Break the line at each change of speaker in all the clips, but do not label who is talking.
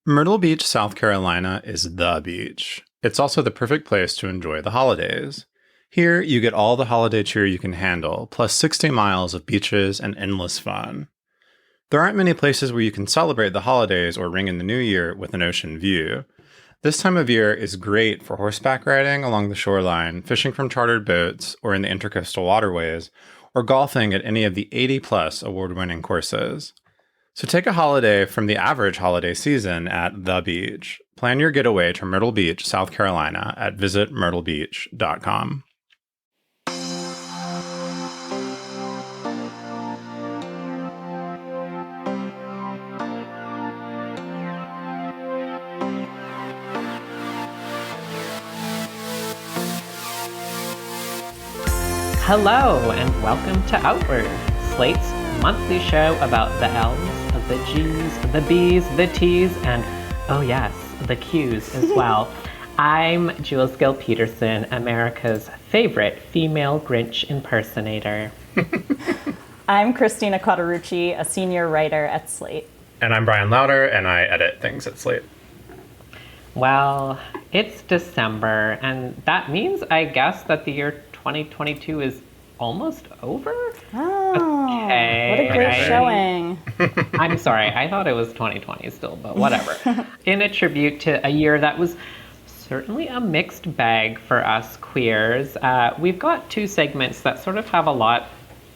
Myrtle Beach, South Carolina is the beach. It's also the perfect place to enjoy the holidays. Here, you get all the holiday cheer you can handle, plus 60 miles of beaches and endless fun. There aren't many places where you can celebrate the holidays or ring in the new year with an ocean view. This time of year is great for horseback riding along the shoreline, fishing from chartered boats or in the intercoastal waterways, or golfing at any of the 80-plus award-winning courses. So take a holiday from the average holiday season at the beach. Plan your getaway to Myrtle Beach, South Carolina at visitmyrtlebeach.com.
Hello and welcome to Outward, Slate's monthly show about the L's, the G's, the B's, the T's, and oh yes, the Q's as well. I'm Jules Gill-Peterson, America's favorite female Grinch impersonator.
I'm Christina Cauterucci, a senior writer at Slate.
And I'm Bryan Lowder, and I edit things at Slate.
Well, it's December, and that means, I guess, that the year 2022 is almost over?
Oh,
okay.
What a great showing.
I'm sorry, I thought it was 2020 still, but whatever. In a tribute to a year that was certainly a mixed bag for us queers, we've got two segments that sort of have a lot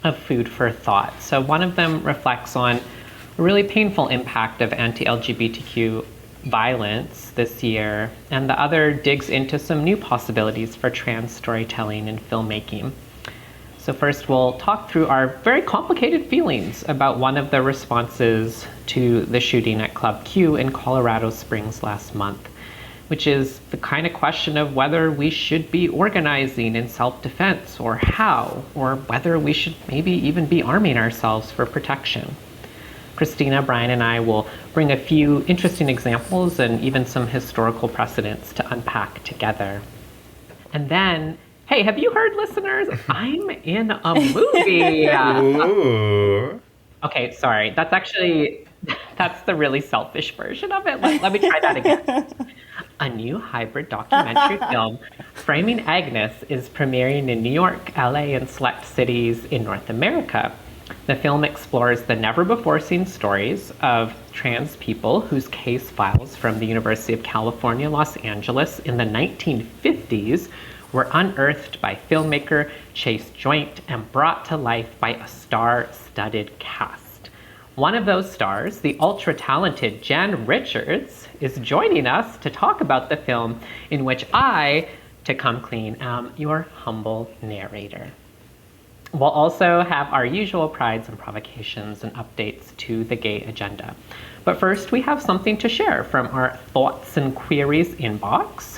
of food for thought. So one of them reflects on a really painful impact of anti-LGBTQ violence this year, and the other digs into some new possibilities for trans storytelling and filmmaking. So first, we'll talk through our very complicated feelings about one of the responses to the shooting at Club Q in Colorado Springs last month, which is the kind of question of whether we should be organizing in self-defense or how, or whether we should maybe even be arming ourselves for protection. Christina, Bryan, and I will bring a few interesting examples and even some historical precedents to unpack together. And then, hey, have you heard, listeners? I'm in a movie.
Ooh.
Okay, sorry. That's the really selfish version of it. Let me try that again. A new hybrid documentary film, Framing Agnes, is premiering in New York, LA, and select cities in North America. The film explores the never-before-seen stories of trans people whose case files from the University of California, Los Angeles in the 1950s were unearthed by filmmaker Chase Joynt and brought to life by a star-studded cast. One of those stars, the ultra-talented Jen Richards, is joining us to talk about the film, in which I, to come clean, am your humble narrator. We'll also have our usual prides and provocations and updates to the gay agenda. But first, we have something to share from our Thoughts and Queries inbox.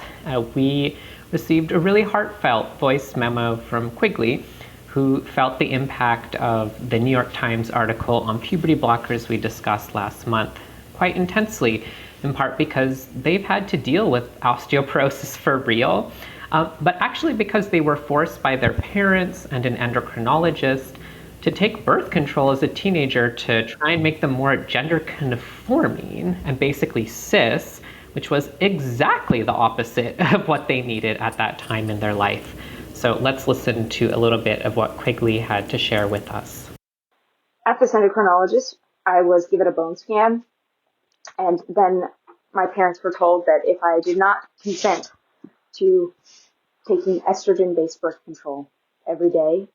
We received a really heartfelt voice memo from Quigley, who felt the impact of the New York Times article on puberty blockers we discussed last month quite intensely, in part because they've had to deal with osteoporosis for real. But actually because they were forced by their parents and an endocrinologist to take birth control as a teenager to try and make them more gender conforming and basically cis, which was exactly the opposite of what they needed at that time in their life. So let's listen to a little bit of what Quigley had to share with us.
At this endocrinologist, I was given a bone scan, and then my parents were told that if I did not consent to taking estrogen-based birth control every day,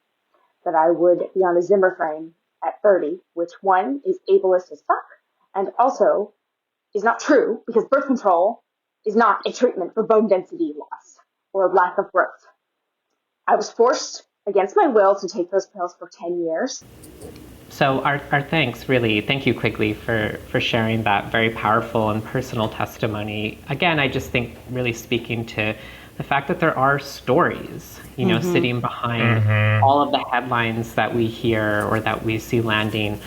that I would be on a Zimmer frame at 30, which one is ableist as fuck, and also is not true, because birth control is not a treatment for bone density loss or lack of growth. I was forced against my will to take those pills for 10 years.
So our thanks, really. Thank you, Quigley, for sharing that very powerful and personal testimony. Again, I just think really speaking to the fact that there are stories, sitting behind all of the headlines that we hear or that we see landing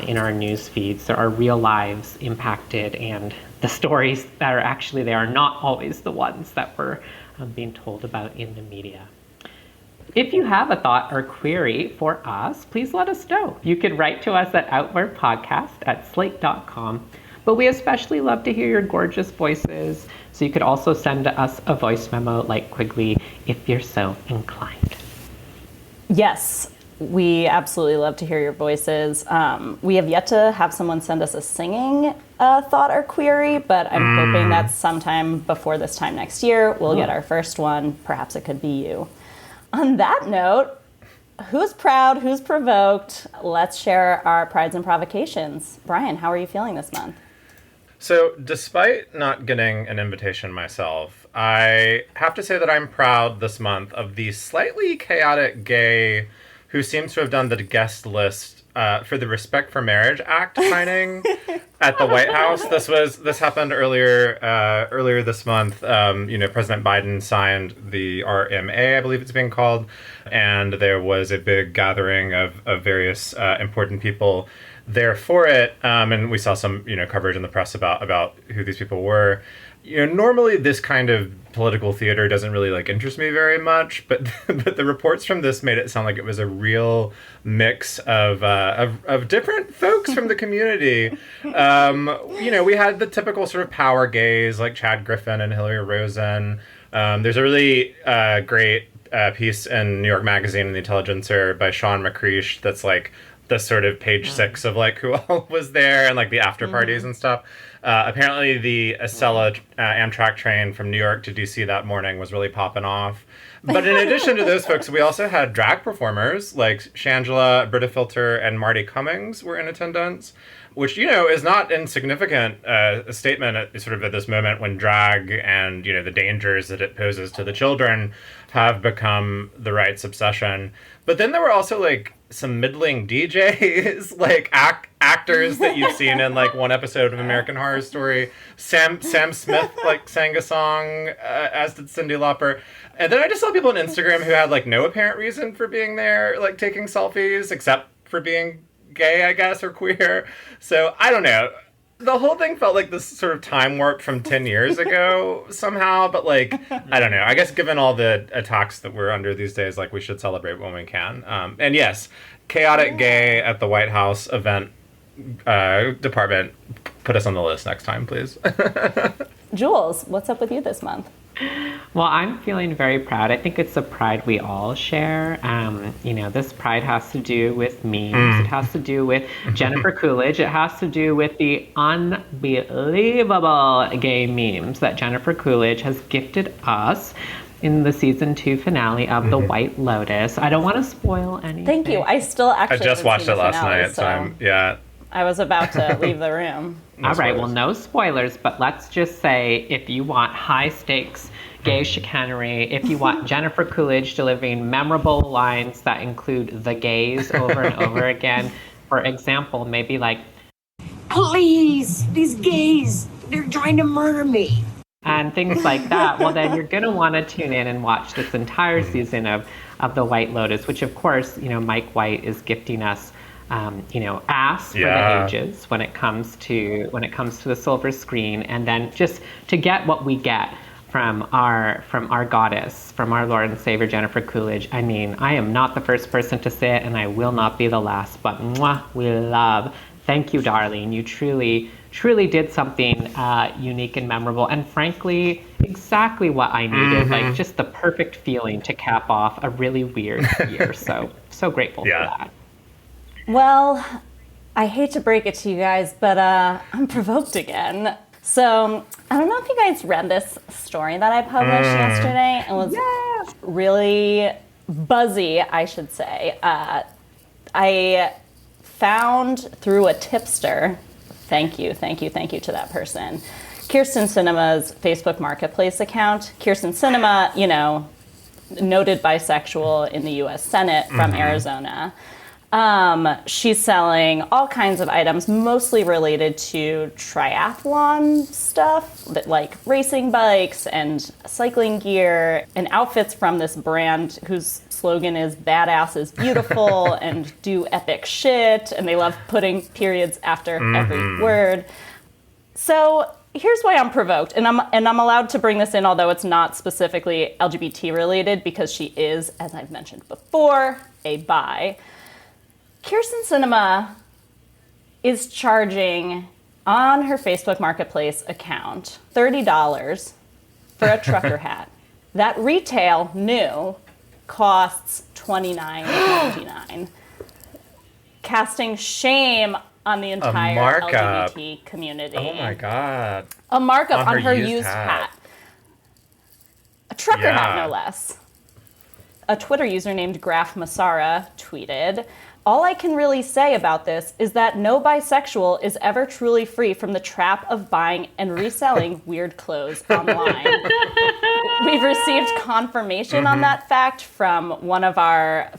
in our news feeds. There are real lives impacted, and the stories that are actually there are not always the ones that we're being told about in the media. If you have a thought or query for us, please let us know. You can write to us at outwardpodcast@slate.com. But we especially love to hear your gorgeous voices. So you could also send us a voice memo like Quigley if you're so inclined.
Yes, we absolutely love to hear your voices. We have yet to have someone send us a singing thought or query, but I'm hoping that sometime before this time next year, we'll get our first one. Perhaps it could be you. On that note, who's proud, who's provoked? Let's share our prides and provocations. Bryan, how are you feeling this month?
So, despite not getting an invitation myself, I have to say that I'm proud this month of the slightly chaotic gay who seems to have done the guest list for the Respect for Marriage Act signing at the White House. This happened earlier this month. President Biden signed the RMA, I believe it's being called, and there was a big gathering of various important people there for it, and we saw some coverage in the press about who these people were. Normally this kind of political theater doesn't really interest me very much, but the reports from this made it sound like it was a real mix of different folks from the community. We had the typical sort of power gays like Chad Griffin and Hillary Rosen. There's a really great piece in New York Magazine and The Intelligencer by Sean McCreesh that's the sort of page 6 of who all was there and the after parties and stuff. Apparently the Acela Amtrak train from New York to DC that morning was really popping off. But in addition to those folks, we also had drag performers like Shangela, Britta Filter, and Marty Cummings were in attendance, which, is not insignificant a statement at this moment when drag and, the dangers that it poses to the children have become the right's obsession. But then there were also some middling DJs, actors that you've seen in one episode of American Horror Story. Sam Smith sang a song, as did Cyndi Lauper. And then I just saw people on Instagram who had no apparent reason for being there, taking selfies, except for being gay, I guess, or queer. So I don't know. The whole thing felt like this sort of time warp from 10 years ago somehow, but I don't know. I guess given all the attacks that we're under these days, we should celebrate when we can. And yes, chaotic gay at the White House event department. Put us on the list next time, please.
Jules, what's up with you this month?
Well, I'm feeling very proud. I think it's a pride we all share. This pride has to do with memes. It has to do with Jennifer Coolidge. It has to do with the unbelievable gay memes that Jennifer Coolidge has gifted us in the season 2 finale of The White Lotus. I don't want to spoil anything.
Thank you. I just
watched it last night, so
I was about to leave the room.
All right, well, no spoilers, but let's just say if you want high stakes gay chicanery, if you want Jennifer Coolidge delivering memorable lines that include the gays over and over again, for example, maybe
please, these gays, they're trying to murder me.
And things like that, well, then you're going to want to tune in and watch this entire season of The White Lotus, which, of course, Mike White is gifting us ass for the ages when it comes to the silver screen, and then just to get what we get from our goddess, from our Lord and Savior Jennifer Coolidge. I mean, I am not the first person to say it, and I will not be the last. But we love. Thank you, darling. You truly did something unique and memorable, and frankly, exactly what I needed. Just the perfect feeling to cap off a really weird year. So grateful for that.
Well, I hate to break it to you guys, but I'm provoked again. So I don't know if you guys read this story that I published yesterday. It was really buzzy, I should say. I found through a tipster, thank you to that person, Kirsten Sinema's Facebook Marketplace account. Kirsten Sinema, noted bisexual in the U.S. Senate from Arizona. She's selling all kinds of items, mostly related to triathlon stuff, like racing bikes and cycling gear, and outfits from this brand whose slogan is "Badass is beautiful" and "Do epic shit," and they love putting periods after every word. So here's why I'm provoked, and I'm allowed to bring this in, although it's not specifically LGBT related, because she is, as I've mentioned before, a bi. Kirsten Sinema is charging on her Facebook Marketplace account $30 for a trucker hat that retail new costs $29.99, casting shame on the entire LGBT community.
Oh my God.
A markup on her used hat. A trucker hat, no less. A Twitter user named Graf Masara tweeted, "All I can really say about this is that no bisexual is ever truly free from the trap of buying and reselling weird clothes online." We've received confirmation on that fact from one of our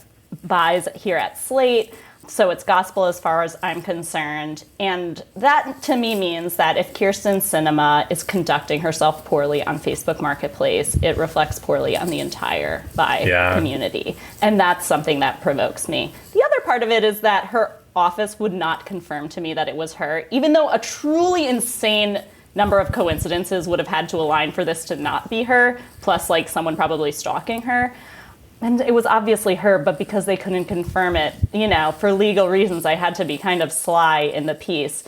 buys here at Slate. So it's gospel as far as I'm concerned. And that to me means that if Kyrsten Sinema is conducting herself poorly on Facebook Marketplace, it reflects poorly on the entire bi community. And that's something that provokes me. The other part of it is that her office would not confirm to me that it was her, even though a truly insane number of coincidences would have had to align for this to not be her, plus like someone probably stalking her. And it was obviously her, but because they couldn't confirm it, you know, for legal reasons, I had to be kind of sly in the piece.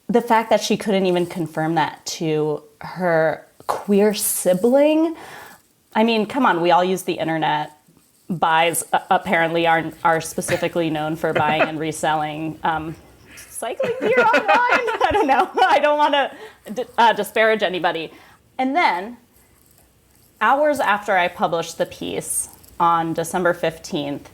The fact that she couldn't even confirm that to her queer sibling, I mean, come on, we all use the internet. Buys apparently are specifically known for buying and reselling cycling gear online. I don't know. I don't want to disparage anybody. And then, hours after I published the piece, on December 15th,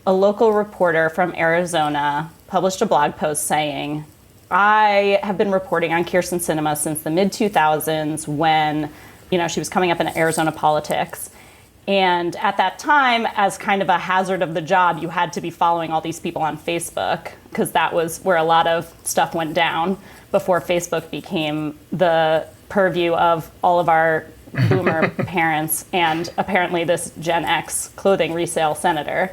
a local reporter from Arizona published a blog post saying, "I have been reporting on Kyrsten Sinema since the mid-2000s when, you know, she was coming up in Arizona politics. And at that time, as kind of a hazard of the job, you had to be following all these people on Facebook because that was where a lot of stuff went down before Facebook became the purview of all of our boomer parents and apparently this Gen X clothing resale senator."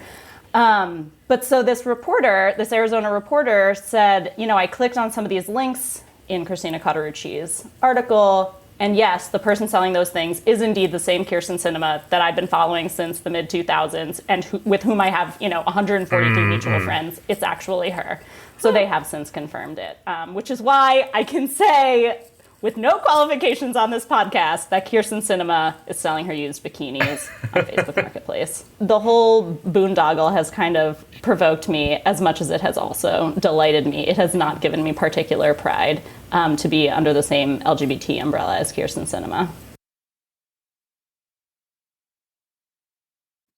But so this reporter, this Arizona reporter said, you know, I clicked on some of these links in Christina Cauterucci's article, and yes, the person selling those things is indeed the same Kyrsten Sinema that I've been following since the mid-2000s and with whom I have, you know, 143 mutual friends. It's actually her. So they have since confirmed it, which is why I can say with no qualifications on this podcast that Kyrsten Sinema is selling her used bikinis on Facebook Marketplace. The whole boondoggle has kind of provoked me as much as it has also delighted me. It has not given me particular pride to be under the same LGBT umbrella as Kyrsten Sinema.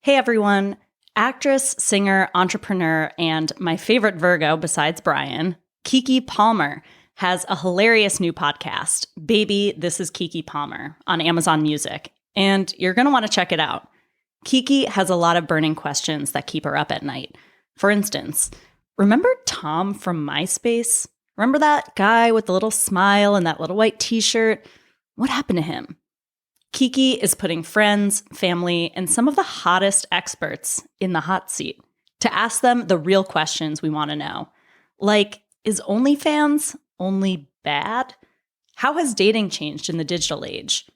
Hey everyone, actress, singer, entrepreneur, and my favorite Virgo besides Bryan, Keke Palmer, has a hilarious new podcast, Baby, This is Keke Palmer, on Amazon Music, and you're going to want to check it out. Keke has a lot of burning questions that keep her up at night. For instance, remember Tom from MySpace? Remember that guy with the little smile and that little white t-shirt? What happened to him? Keke is putting friends, family, and some of the hottest experts in the hot seat to ask them the real questions we want to know. Like, is OnlyFans only bad? How has dating changed in the digital age?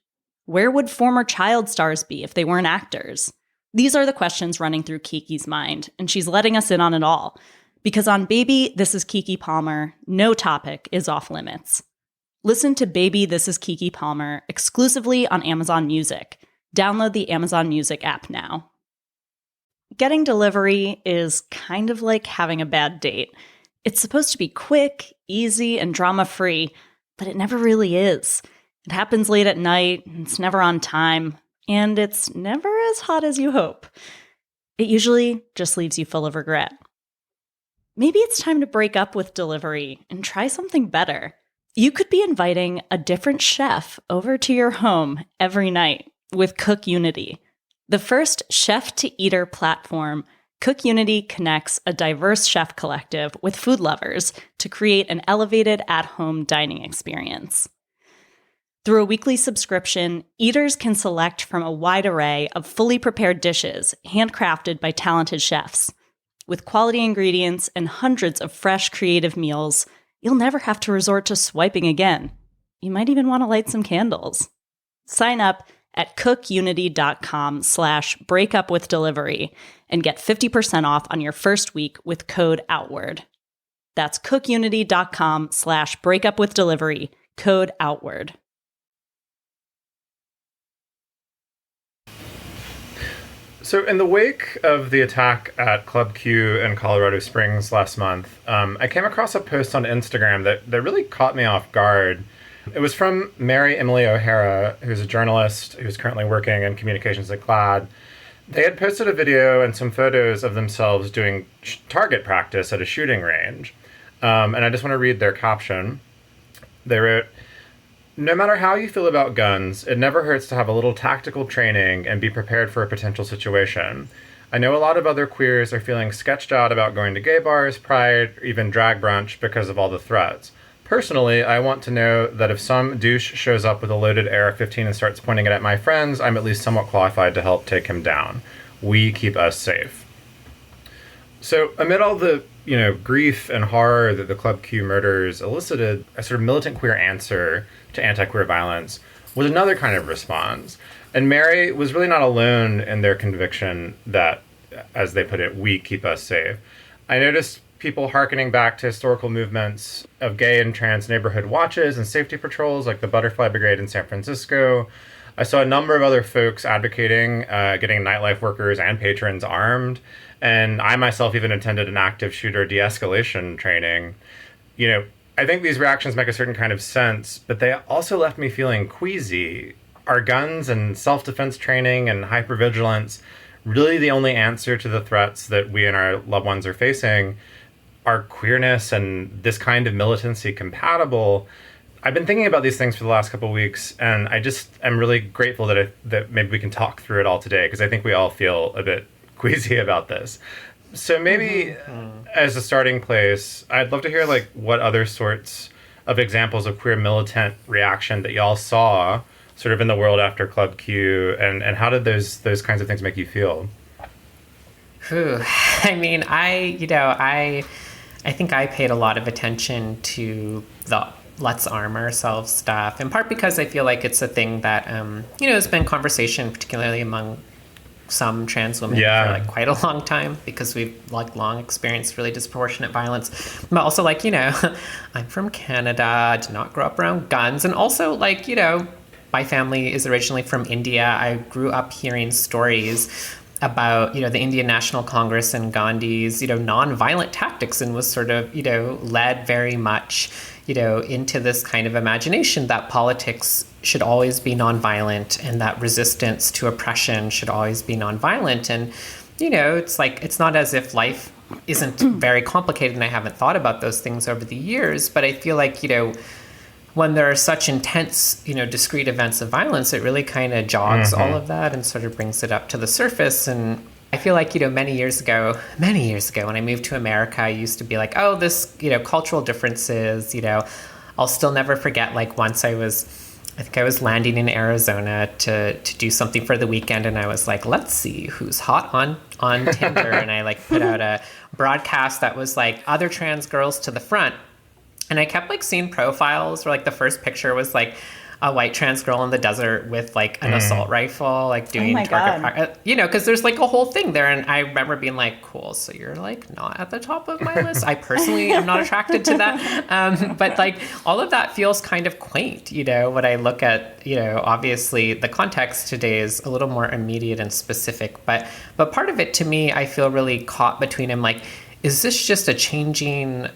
Where would former child stars be if they weren't actors? These are the questions running through Keke's mind, and she's letting us in on it all. Because on Baby, This is Keke Palmer, no topic is off limits. Listen to Baby, This is Keke Palmer exclusively on Amazon Music. Download the Amazon Music app now. Getting delivery is kind of like having a bad date. It's supposed to be quick, easy, and drama-free, but it never really is. It happens late at night, it's never on time, and it's never as hot as you hope. It usually just leaves you full of regret. Maybe it's time to break up with delivery and try something better. You could be inviting a different chef over to your home every night with Cook Unity. The first chef-to-eater platform, Cook Unity connects a diverse chef collective with food lovers to create an elevated at-home dining experience. Through a weekly subscription, eaters can select from a wide array of fully prepared dishes handcrafted by talented chefs. With quality ingredients and hundreds of fresh, creative meals, you'll never have to resort to swiping again. You might even want to light some candles. Sign up at cookunity.com/breakupwithdelivery and get 50% off on your first week with code OUTWARD. That's cookunity.com/breakupwithdelivery, code OUTWARD.
So in the wake of the attack at Club Q in Colorado Springs last month, I came across a post on Instagram that really caught me off guard. It was from Mary Emily O'Hara, who's a journalist who's currently working in communications at GLAAD. They had posted a video and some photos of themselves doing target practice at a shooting range. And I just want to read their caption. They wrote, "No matter how you feel about guns, it never hurts to have a little tactical training and be prepared for a potential situation. I know a lot of other queers are feeling sketched out about going to gay bars, pride, or even drag brunch because of all the threats. Personally, I want to know that if some douche shows up with a loaded AR-15 and starts pointing it at my friends, I'm at least somewhat qualified to help take him down. We keep us safe." So amid all the, grief and horror that the Club Q murders elicited, a sort of militant queer answer to anti-queer violence was another kind of response. And Mary was really not alone in their conviction that, as they put it, we keep us safe. I noticed people hearkening back to historical movements of gay and trans neighborhood watches and safety patrols like the Butterfly Brigade in San Francisco. I saw a number of other folks advocating getting nightlife workers and patrons armed. And I myself even attended an active shooter de-escalation training. I think these reactions make a certain kind of sense, but they also left me feeling queasy. Are guns and self-defense training and hypervigilance really the only answer to the threats that we and our loved ones are facing? Are queerness and this kind of militancy compatible? I've been thinking about these things for the last couple of weeks, and I just am really grateful that maybe we can talk through it all today, because I think we all feel a bit queasy about this. So maybe as a starting place, I'd love to hear what other sorts of examples of queer militant reaction that y'all saw sort of in the world after Club Q, and how did those kinds of things make you feel?
I mean, I think I paid a lot of attention to the let's arm ourselves stuff, in part because I feel like it's a thing that, has been conversation, particularly among some trans women for quite a long time, because we've long experienced really disproportionate violence. But also I'm from Canada, did not grow up around guns. And also my family is originally from India. I grew up hearing stories about, the Indian National Congress and Gandhi's, nonviolent tactics, and was sort of, led very much, into this kind of imagination that politics should always be nonviolent and that resistance to oppression should always be nonviolent. And, it's not as if life isn't very complicated and I haven't thought about those things over the years, but I feel like, when there are such intense, discrete events of violence, it really kind of jogs all of that and sort of brings it up to the surface. And I feel like, many years ago, when I moved to America, I used to be like, oh, this, cultural differences, I'll still never forget, once I think I was landing in Arizona to do something for the weekend, and I was like, let's see who's hot on Tinder. And I put out a broadcast that was other trans girls to the front. And I kept seeing profiles where the first picture was a white trans girl in the desert with an assault rifle, doing target practice, because there's a whole thing there. And I remember being cool, so you're not at the top of my list. I personally am not attracted to that. But all of that feels kind of quaint, when I look at, obviously the context today is a little more immediate and specific. But part of it to me, I feel really caught between them. Is this just a changing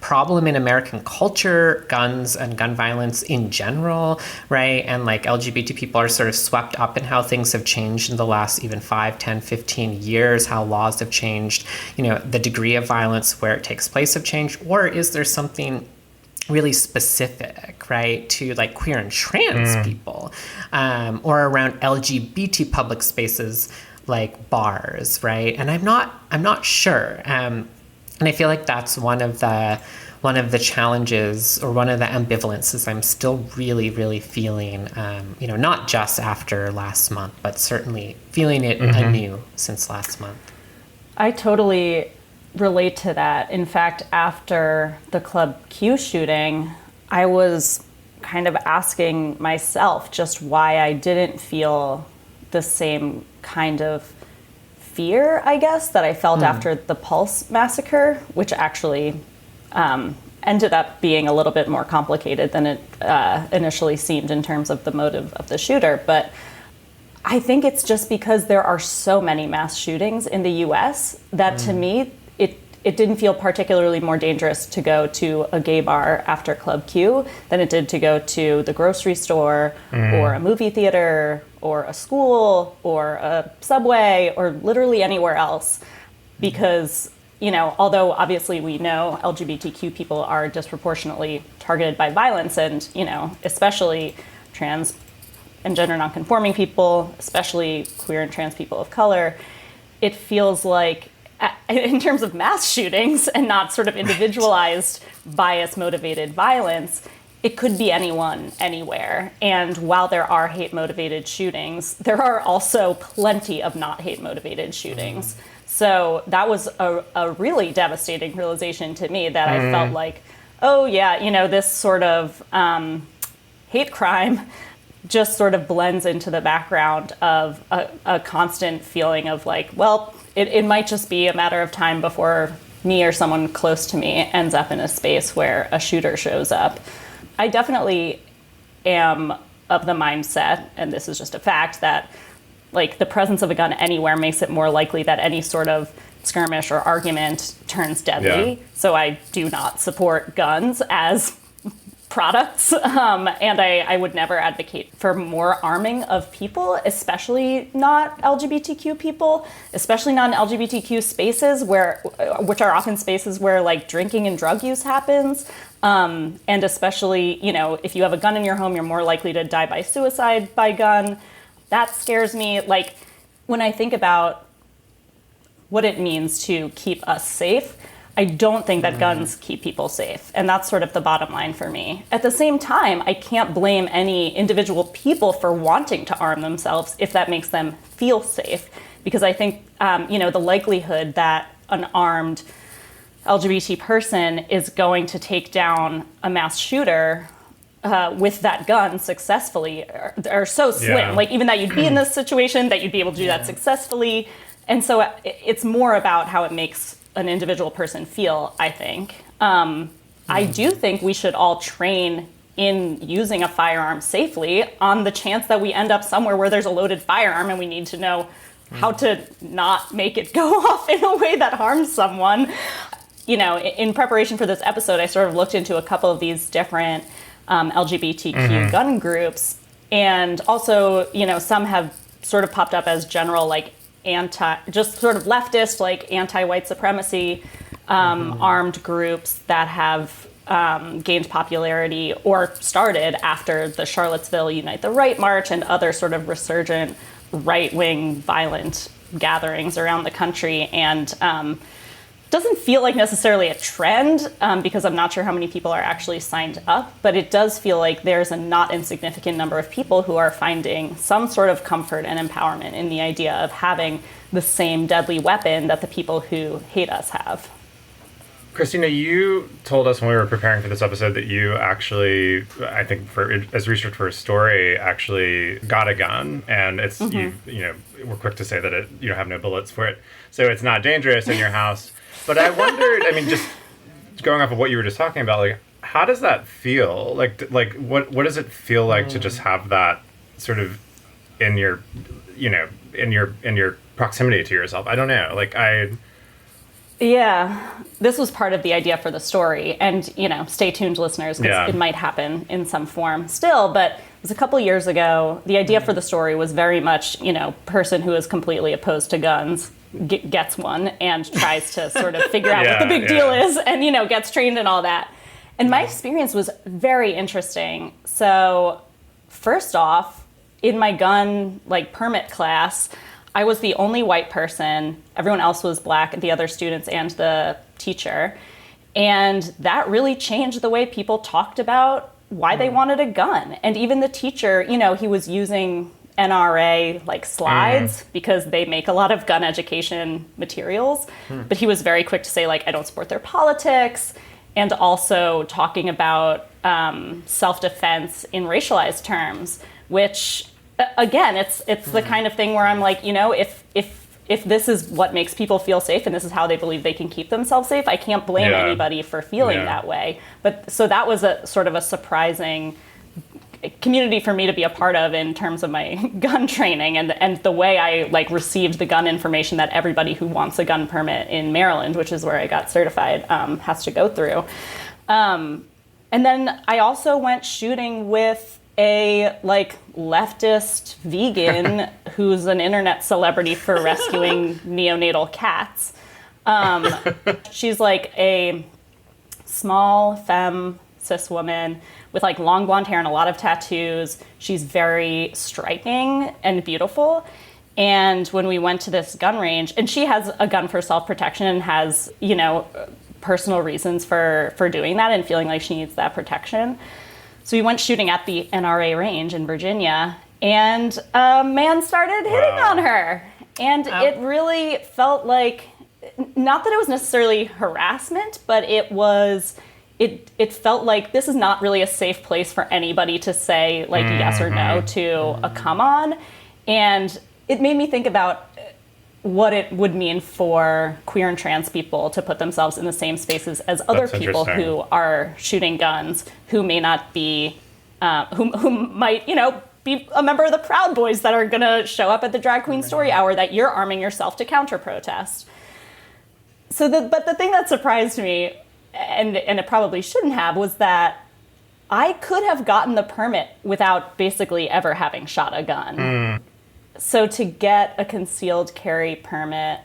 problem in American culture, guns and gun violence in general, right? And LGBT people are sort of swept up in how things have changed in the last even 5, 10, 15 years, how laws have changed, the degree of violence where it takes place have changed, or is there something really specific, right, to queer and trans people, or around LGBT public spaces like bars, right? And I'm not sure. And I feel like that's one of the challenges, or one of the ambivalences I'm still really, really feeling, not just after last month, but certainly feeling it anew since last month.
I totally relate to that. In fact, after the Club Q shooting, I was kind of asking myself just why I didn't feel the same kind of fear, I guess, that I felt after the Pulse massacre, which actually ended up being a little bit more complicated than it initially seemed in terms of the motive of the shooter. But I think it's just because there are so many mass shootings in the US that to me, it didn't feel particularly more dangerous to go to a gay bar after Club Q than it did to go to the grocery store or a movie theater or a school or a subway or literally anywhere else. Because, you know, although obviously we know LGBTQ people are disproportionately targeted by violence and, you know, especially trans and gender nonconforming people, especially queer and trans people of color, it feels like in terms of mass shootings and not sort of individualized bias-motivated violence, it could be anyone, anywhere. And while there are hate-motivated shootings, there are also plenty of not hate-motivated shootings. So that was a really devastating realization to me that I felt like, oh yeah, you know, this sort of hate crime just sort of blends into the background of a constant feeling of like, well, it might just be a matter of time before me or someone close to me ends up in a space where a shooter shows up. I definitely am of the mindset, and this is just a fact, that like the presence of a gun anywhere makes it more likely that any sort of skirmish or argument turns deadly. Yeah. So I do not support guns as products, and I would never advocate for more arming of people, especially not LGBTQ people, especially non-LGBTQ spaces which are often spaces where like drinking and drug use happens, and especially, you know, if you have a gun in your home, you're more likely to die by suicide by gun. That scares me. Like when I think about what it means to keep us safe, I don't think that guns keep people safe. And that's sort of the bottom line for me. At the same time, I can't blame any individual people for wanting to arm themselves if that makes them feel safe. Because I think, you know, the likelihood that an armed LGBT person is going to take down a mass shooter with that gun successfully are so slim. Yeah. Like even that you'd be in this situation, that you'd be able to do that successfully. And so it's more about how it makes an individual person feel, I think. I do think we should all train in using a firearm safely on the chance that we end up somewhere where there's a loaded firearm and we need to know how to not make it go off in a way that harms someone. You know, in preparation for this episode, I sort of looked into a couple of these different LGBTQ gun groups. And also, you know, some have sort of popped up as general, like, just sort of leftist, like anti-white supremacy armed groups that have gained popularity or started after the Charlottesville Unite the Right March and other sort of resurgent right-wing violent gatherings around the country. And doesn't feel like necessarily a trend because I'm not sure how many people are actually signed up, but it does feel like there's a not insignificant number of people who are finding some sort of comfort and empowerment in the idea of having the same deadly weapon that the people who hate us have.
Christina, you told us when we were preparing for this episode that you actually, I think as research for a story, actually got a gun, and it's you know, we're quick to say that you don't have no bullets for it, so it's not dangerous in your house. But I wondered, I mean, just going off of what you were just talking about, like, how does that feel? Like what does it feel like to just have that sort of in your, you know, in your proximity to yourself? I don't know.
Yeah, this was part of the idea for the story, and, you know, stay tuned, listeners, because it might happen in some form still, but it was a couple years ago. The idea for the story was very much, you know, person who is completely opposed to guns gets one and tries to sort of figure out what the big deal is and, you know, gets trained and all that. And my experience was very interesting. So first off, in my gun, like, permit class, I was the only white person. Everyone else was black, the other students and the teacher. And that really changed the way people talked about why they wanted a gun. And even the teacher, you know, he was using NRA like slides because they make a lot of gun education materials. But he was very quick to say, like, I don't support their politics. And also talking about self-defense in racialized terms, which, again, it's the kind of thing where I'm like, you know, if if this is what makes people feel safe and this is how they believe they can keep themselves safe, I can't blame anybody for feeling that way. But so that was a sort of a surprising community for me to be a part of in terms of my gun training and the way I like received the gun information that everybody who wants a gun permit in Maryland, which is where I got certified, has to go through. And then I also went shooting with a like leftist vegan who's an internet celebrity for rescuing neonatal cats. She's like a small femme cis woman with like long blonde hair and a lot of tattoos. She's very striking and beautiful. And when we went to this gun range, and she has a gun for self-protection and has, you know, personal reasons for doing that and feeling like she needs that protection. So we went shooting at the NRA range in Virginia, and a man started hitting on her. And it really felt like, not that it was necessarily harassment, but it was... It felt like this is not really a safe place for anybody to say like yes or no to a come on. And it made me think about what it would mean for queer and trans people to put themselves in the same spaces as other people who are shooting guns, who may not be, who might, you know, be a member of the Proud Boys that are gonna show up at the drag queen story hour that you're arming yourself to counter protest. But the thing that surprised me, and it probably shouldn't have, was that I could have gotten the permit without basically ever having shot a gun. So to get a concealed carry permit,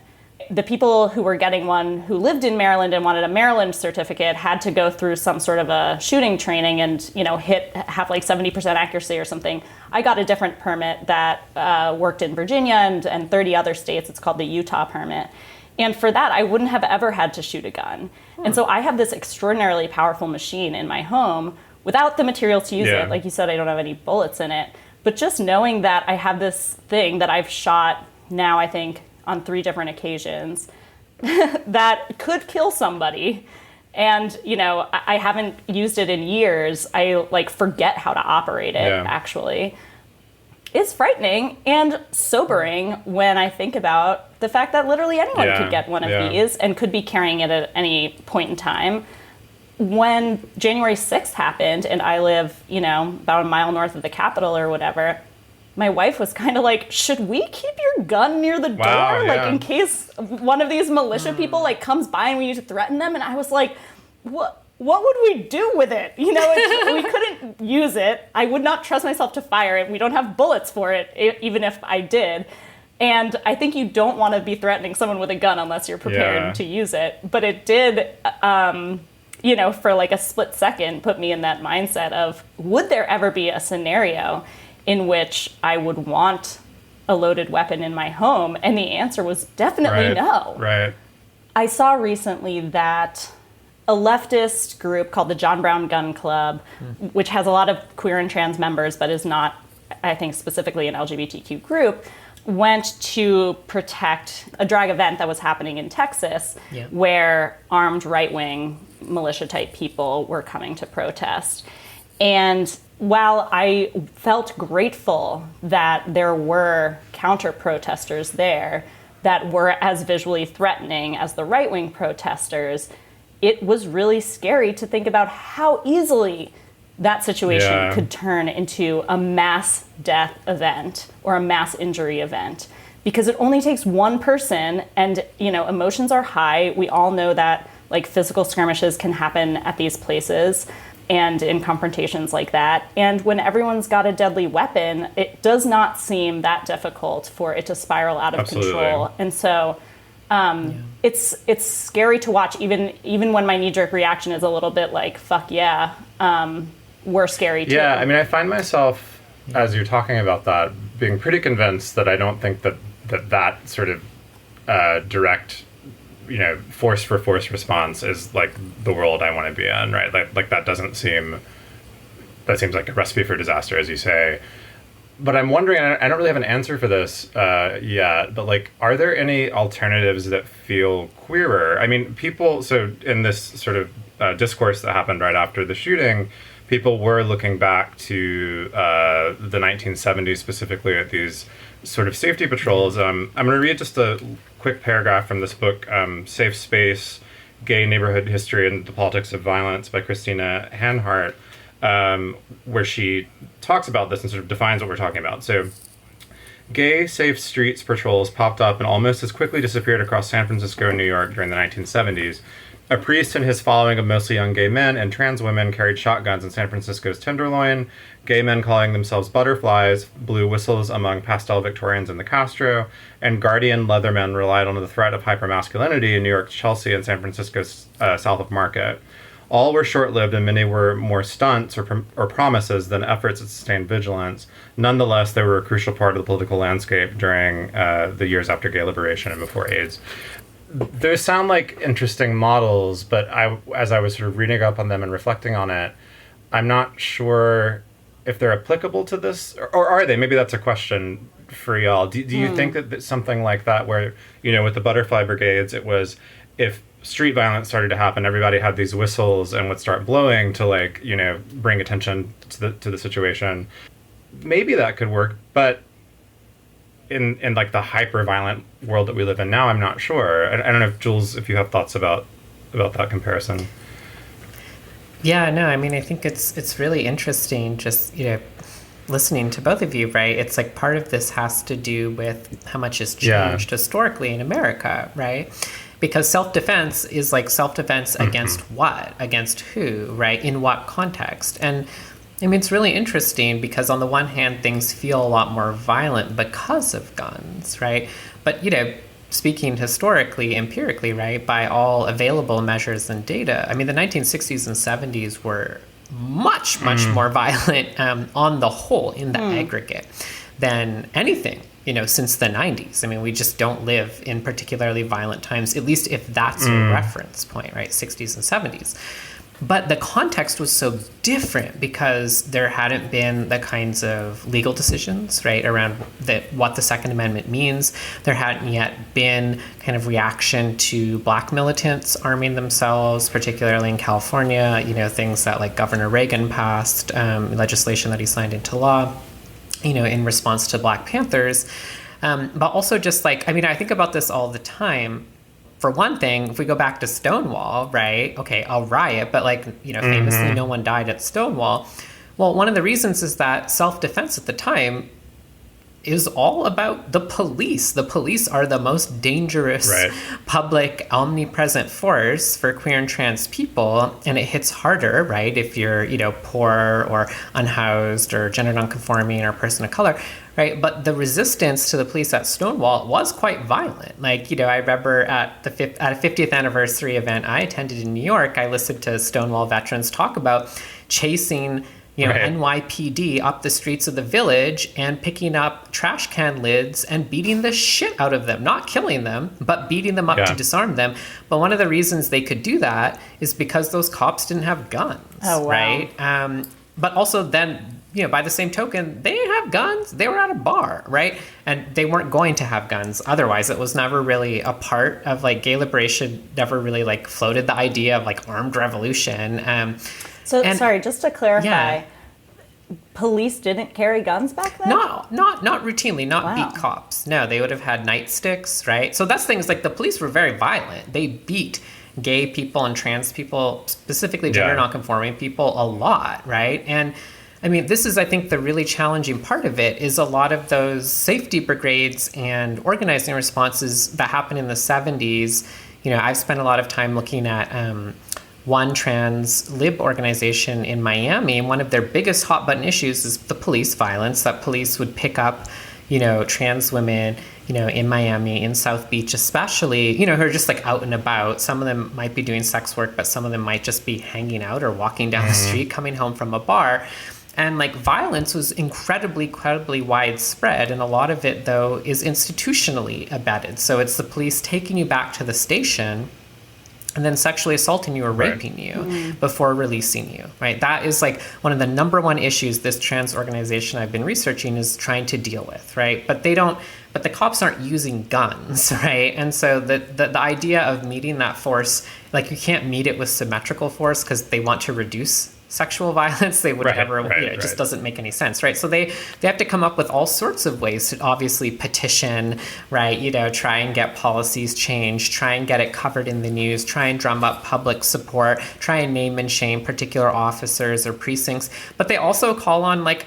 the people who were getting one who lived in Maryland and wanted a Maryland certificate had to go through some sort of a shooting training and, you know, have like 70% accuracy or something. I got a different permit that worked in Virginia and 30 other states. It's called the Utah permit. And for that, I wouldn't have ever had to shoot a gun. And so I have this extraordinarily powerful machine in my home without the materials to use it. Like you said, I don't have any bullets in it. But just knowing that I have this thing that I've shot now, I think, on 3 different occasions that could kill somebody. And, you know, I haven't used it in years. I, like, forget how to operate it, actually. It's frightening and sobering when I think about the fact that literally anyone could get one of these and could be carrying it at any point in time. When January 6th happened and I live, you know, about a mile north of the Capitol or whatever, my wife was kind of like, should we keep your gun near the door? Like in case one of these militia people like comes by and we need to threaten them. And I was like, what would we do with it? You know, we couldn't use it. I would not trust myself to fire it. We don't have bullets for it, even if I did. And I think you don't want to be threatening someone with a gun unless you're prepared to use it. But it did, you know, for like a split second, put me in that mindset of, would there ever be a scenario in which I would want a loaded weapon in my home? And the answer was definitely no.
Right.
I saw recently that a leftist group called the John Brown Gun Club, which has a lot of queer and trans members, but is not, I think, specifically an LGBTQ group, went to protect a drag event that was happening in Texas, where armed right-wing militia-type people were coming to protest. And while I felt grateful that there were counter-protesters there that were as visually threatening as the right-wing protesters, it was really scary to think about how easily that situation could turn into a mass death event or a mass injury event, because it only takes one person, and, you know, emotions are high. We all know that like physical skirmishes can happen at these places and in confrontations like that. And when everyone's got a deadly weapon, it does not seem that difficult for it to spiral out of control. And so it's scary to watch, even when my knee-jerk reaction is a little bit like, fuck yeah, we're scary too.
Yeah, I mean, I find myself, as you're talking about that, being pretty convinced that I don't think that sort of direct, you know, force for force response is like the world I want to be in, right? Like that seems like a recipe for disaster, as you say. But I'm wondering, I don't really have an answer for this yet, but like, are there any alternatives that feel queerer? I mean, so in this sort of discourse that happened right after the shooting, people were looking back to the 1970s, specifically at these sort of safety patrols. I'm going to read just a quick paragraph from this book, Safe Space, Gay Neighborhood History and the Politics of Violence by Christina Hanhart, where she talks about this and sort of defines what we're talking about. So, gay safe streets patrols popped up and almost as quickly disappeared across San Francisco and New York during the 1970s. A priest and his following of mostly young gay men and trans women carried shotguns in San Francisco's Tenderloin. Gay men calling themselves butterflies blew whistles among pastel Victorians in the Castro, and guardian leathermen relied on the threat of hypermasculinity in New York's Chelsea and San Francisco's South of Market. All were short-lived, and many were more stunts or promises than efforts at sustained vigilance. Nonetheless, they were a crucial part of the political landscape during the years after gay liberation and before AIDS. Those sound like interesting models, but as I was sort of reading up on them and reflecting on it, I'm not sure if they're applicable to this, or are they? Maybe that's a question for y'all. Do you think that something like that, where, with the butterfly brigades, it was if street violence started to happen, everybody had these whistles and would start blowing to bring attention to the situation. Maybe that could work, but in like the hyper violent world that we live in now, I'm not sure. I don't know if Jules, if you have thoughts about that comparison.
Yeah, no, I mean, I think it's really interesting just, listening to both of you, right? It's like part of this has to do with how much has changed historically in America, right? Because self-defense is like self-defense against what? Against who, right? In what context? And I mean, it's really interesting because on the one hand, things feel a lot more violent because of guns, right? But, speaking historically, empirically, right, by all available measures and data, I mean, the 1960s and 70s were much more violent on the whole in the aggregate than anything, since the 90s. I mean, we just don't live in particularly violent times, at least if that's your reference point, right? 60s and 70s. But the context was so different because there hadn't been the kinds of legal decisions, right, around what the Second Amendment means. There hadn't yet been kind of reaction to Black militants arming themselves, particularly in California, things that like Governor Reagan passed, legislation that he signed into law, in response to Black Panthers. But also just like, I mean, I think about this all the time. For one thing, if we go back to Stonewall, right? Okay, a riot, but famously no one died at Stonewall. Well, one of the reasons is that self-defense at the time is all about the police. The police are the most dangerous public omnipresent force for queer and trans people, and it hits harder, right, if you're, poor or unhoused or gender nonconforming or a person of color, right? But the resistance to the police at Stonewall was quite violent. Like, I remember at a 50th anniversary event I attended in New York, I listened to Stonewall veterans talk about chasing NYPD up the streets of the village and picking up trash can lids and beating the shit out of them, not killing them, but beating them up to disarm them. But one of the reasons they could do that is because those cops didn't have guns, right? But also then, by the same token, they didn't have guns. They were at a bar, right? And they weren't going to have guns. Otherwise, it was never really a part of gay liberation, never really floated the idea of armed revolution.
Sorry, just to clarify, police didn't carry guns back then?
No, not routinely, not beat cops. No, they would have had nightsticks, right? So that's things the police were very violent. They beat gay people and trans people, specifically gender nonconforming people, a lot, right? And I mean, this is, I think, the really challenging part of it is a lot of those safety brigades and organizing responses that happened in the 70s. I've spent a lot of time looking at one trans lib organization in Miami, and one of their biggest hot button issues is the police violence, that police would pick up, trans women, in Miami, in South Beach especially, who are just out and about. Some of them might be doing sex work, but some of them might just be hanging out or walking down the street, coming home from a bar. And violence was incredibly widespread. And a lot of it, though, is institutionally embedded. So it's the police taking you back to the station and then sexually assaulting you or raping you before releasing you, right? That is one of the number one issues this trans organization I've been researching is trying to deal with, right? But the cops aren't using guns, right? And so the idea of meeting that force, you can't meet it with symmetrical force because they want to reduce sexual violence, they would never, it just
right.
doesn't make any sense, right? So they have to come up with all sorts of ways to obviously petition, right? Try and get policies changed, try and get it covered in the news, try and drum up public support, try and name and shame particular officers or precincts. But they also call on like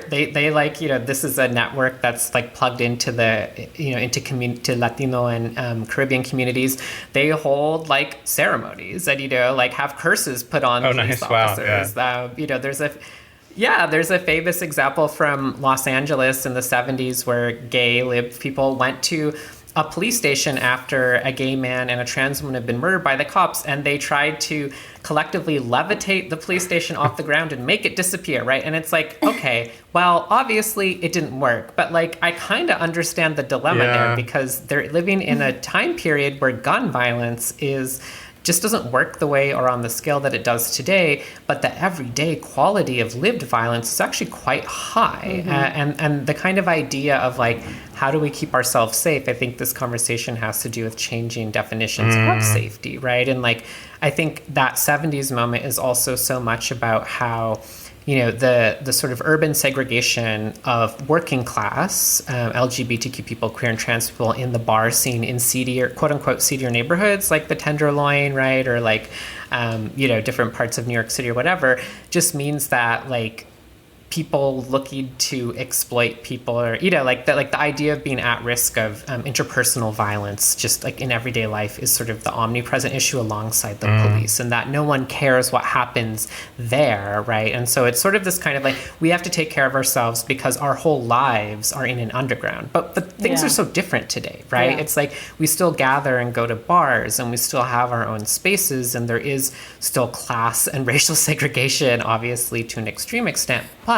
they like, this is a network that's like plugged into the, into Latino and Caribbean communities. They hold like ceremonies and, like have curses put on police officers.
Wow, yeah.
There's a famous example from Los Angeles in the 70s where gay lib people went to a police station after a gay man and a trans woman had been murdered by the cops, and they tried to collectively levitate the police station off the ground and make it disappear, right? And it's like, okay, well, obviously it didn't work, but like I kind of understand the dilemma there, because they're living in a time period where gun violence just doesn't work the way or on the scale that it does today, but the everyday quality of lived violence is actually quite high. And the kind of idea of like, how do we keep ourselves safe? I think this conversation has to do with changing definitions of safety, right? And like, I think that 70s moment is also so much about how, the sort of urban segregation of working class, LGBTQ people, queer and trans people in the bar scene in seedier, quote unquote, seedier neighborhoods like the Tenderloin, right? Or like, different parts of New York City or whatever, just means that like people looking to exploit people, or like the idea of being at risk of interpersonal violence just like in everyday life is sort of the omnipresent issue alongside the police, and that no one cares what happens there, right? And so it's sort of this kind of like, we have to take care of ourselves because our whole lives are in an underground, but things are so different today, right? It's like we still gather and go to bars and we still have our own spaces, and there is still class and racial segregation, obviously to an extreme extent, but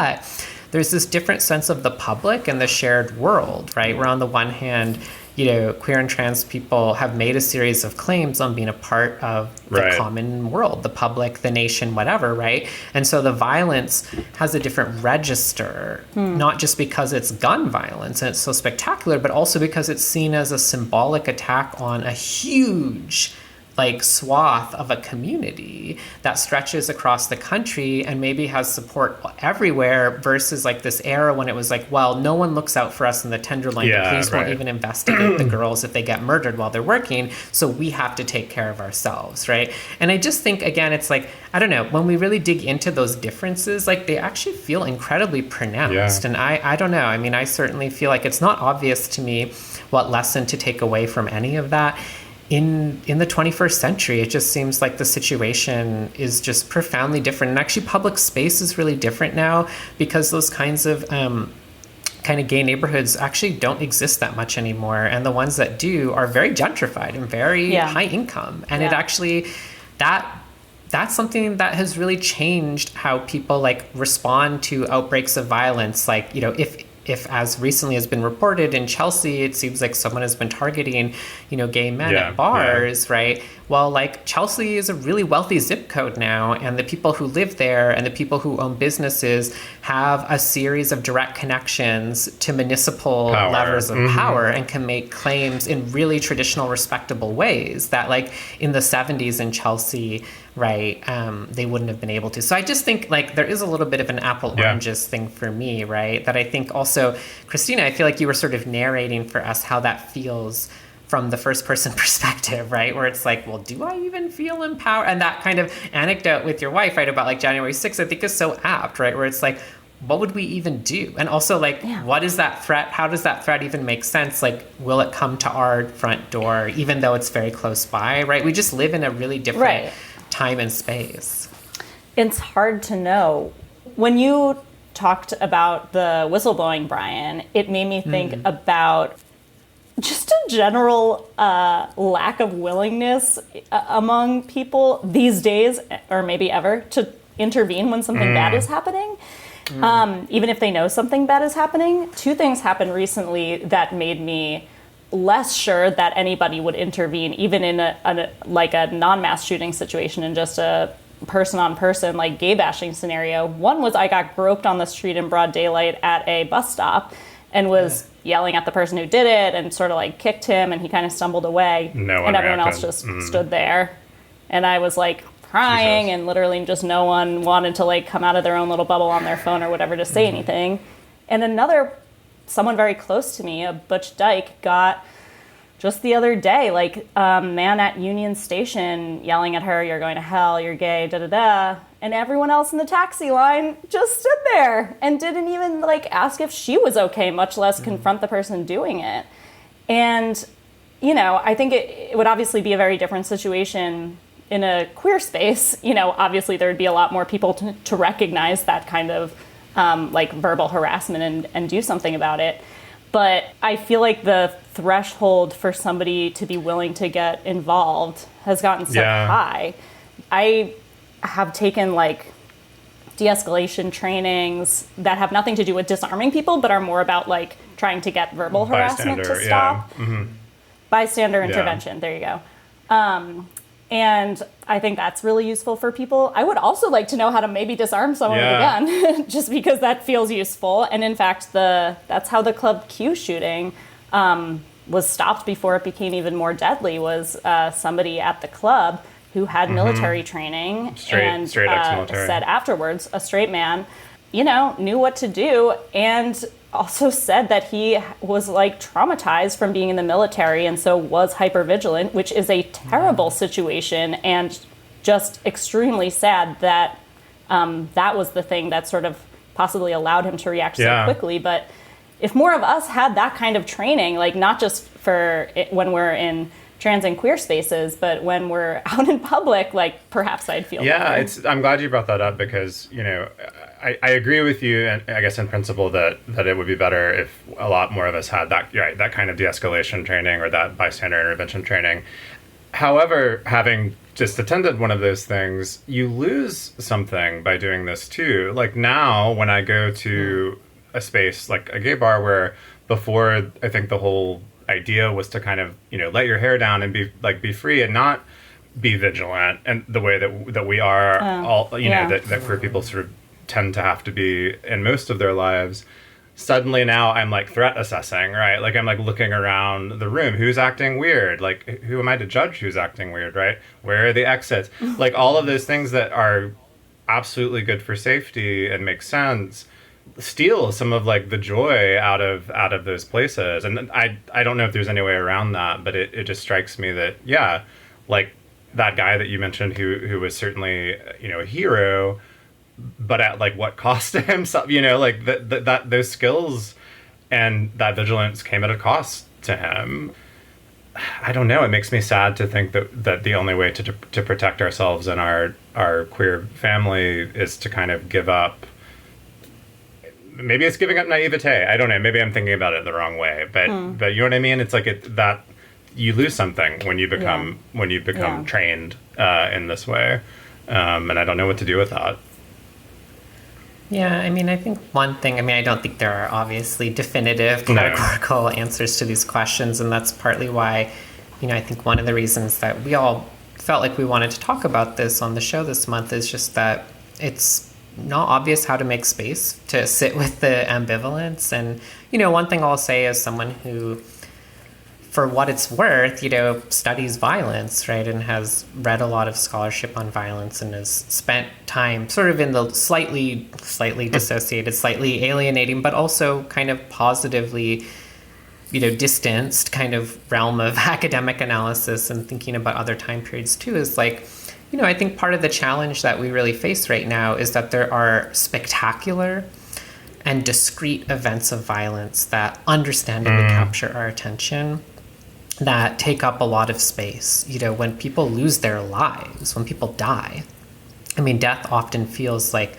there's this different sense of the public and the shared world, right? Where on the one hand, queer and trans people have made a series of claims on being a part of the common world, the public, the nation, whatever, right? And so the violence has a different register, not just because it's gun violence and it's so spectacular, but also because it's seen as a symbolic attack on a huge like swath of a community that stretches across the country and maybe has support everywhere, versus like this era when it was like, well, no one looks out for us in the Tenderloin. The police won't even investigate the girls if they get murdered while they're working. So we have to take care of ourselves, right? And I just think, again, it's like, I don't know, when we really dig into those differences, like they actually feel incredibly pronounced. And I don't know. I mean, I certainly feel like it's not obvious to me what lesson to take away from any of that. In the 21st century, it just seems like the situation is just profoundly different. And actually public space is really different now, because those kinds of kind of gay neighborhoods actually don't exist that much anymore. And the ones that do are very gentrified and very high income. And it actually, that's something that has really changed how people like respond to outbreaks of violence. Like, if as recently has been reported in Chelsea, it seems like someone has been targeting, gay men at bars, right? Well, like Chelsea is a really wealthy zip code now, and the people who live there and the people who own businesses have a series of direct connections to municipal levers of power and can make claims in really traditional, respectable ways that like in the 70s in Chelsea, right, they wouldn't have been able to. So I just think like there is a little bit of an apple oranges thing for me, right? That I think also, Christina, I feel like you were sort of narrating for us how that feels from the first person perspective, right? Where it's like, well, do I even feel empowered? And that kind of anecdote with your wife, right, about like January 6th, I think is so apt, right? Where it's like, what would we even do? And also like, what is that threat? How does that threat even make sense? Like, will it come to our front door, even though it's very close by, right? We just live in a really different time and space.
It's hard to know. When you talked about the whistleblowing, Bryan, it made me think about just a general lack of willingness among people these days, or maybe ever, to intervene when something bad is happening. Even if they know something bad is happening. Two things happened recently that made me less sure that anybody would intervene, even in a non-mass shooting situation, in just a person-on-person, like gay bashing scenario. One was I got groped on the street in broad daylight at a bus stop and was yelling at the person who did it and sort of like kicked him, and he kind of stumbled away.
No one
and everyone
reacted.
else just stood there. And I was like, crying,
Jesus.
and literally just no one wanted to like come out of their own little bubble on their phone or whatever to say anything. And someone very close to me, a Butch Dyke, got just the other day, like a man at Union Station yelling at her, "You're going to hell, you're gay, da-da-da." And everyone else in the taxi line just stood there and didn't even like ask if she was okay, much less confront the person doing it. And, you know, I think it would obviously be a very different situation in a queer space. You know, obviously there would be a lot more people to recognize that kind of like verbal harassment and do something about it. But I feel like the threshold for somebody to be willing to get involved has gotten so high. I have taken like de-escalation trainings that have nothing to do with disarming people, but are more about like trying to get verbal harassment to stop. Bystander intervention, there you go. And I think that's really useful for people. I would also like to know how to maybe disarm someone with a gun, just because that feels useful. And in fact, that's how the Club Q shooting was stopped before it became even more deadly, was somebody at the club who had military training and
straight ex-military.
Said afterwards, a straight man, you know, knew what to do, and also said that he was like traumatized from being in the military and so was hypervigilant, which is a terrible situation and just extremely sad that that was the thing that sort of possibly allowed him to react so quickly. But if more of us had that kind of training, like not just for when we're in trans and queer spaces, but when we're out in public, like perhaps I'd feel better.
I'm glad you brought that up because, you know, I agree with you, and I guess in principle that it would be better if a lot more of us had that kind of de-escalation training or that bystander intervention training. However, having just attended one of those things, you lose something by doing this too. Like now, when I go to a space like a gay bar, where before I think the whole idea was to kind of, you know, let your hair down and be free and not be vigilant, and the way that we are all, you know, that queer people sort of tend to have to be in most of their lives. Suddenly now I'm like threat assessing, right? Like I'm like looking around the room, who's acting weird? Like who am I to judge who's acting weird, right? Where are the exits? Like all of those things that are absolutely good for safety and make sense steal some of like the joy out of those places. And I don't know if there's any way around that, but it just strikes me that like that guy that you mentioned who was certainly, you know, a hero, but at like what cost to himself, you know, like that those skills and that vigilance came at a cost to him. I don't know. It makes me sad to think that the only way to protect ourselves and our queer family is to kind of give up. Maybe it's giving up naivete. I don't know. Maybe I'm thinking about it the wrong way, but you know what I mean? It's like that you lose something when you become trained in this way, and I don't know what to do with that.
Yeah, I mean, I think one thing, I don't think there are obviously definitive categorical answers to these questions, and that's partly why, you know, I think one of the reasons that we all felt like we wanted to talk about this on the show this month is just that it's not obvious how to make space to sit with the ambivalence. And, you know, one thing I'll say as someone who, for what it's worth, you know, studies violence, right, and has read a lot of scholarship on violence and has spent time sort of in the slightly dissociated, slightly alienating, but also kind of positively, you know, distanced kind of realm of academic analysis and thinking about other time periods too, is like, you know, I think part of the challenge that we really face right now is that there are spectacular and discrete events of violence that understandably capture our attention, that take up a lot of space. You know, when people lose their lives, when people die, I mean, death often feels like,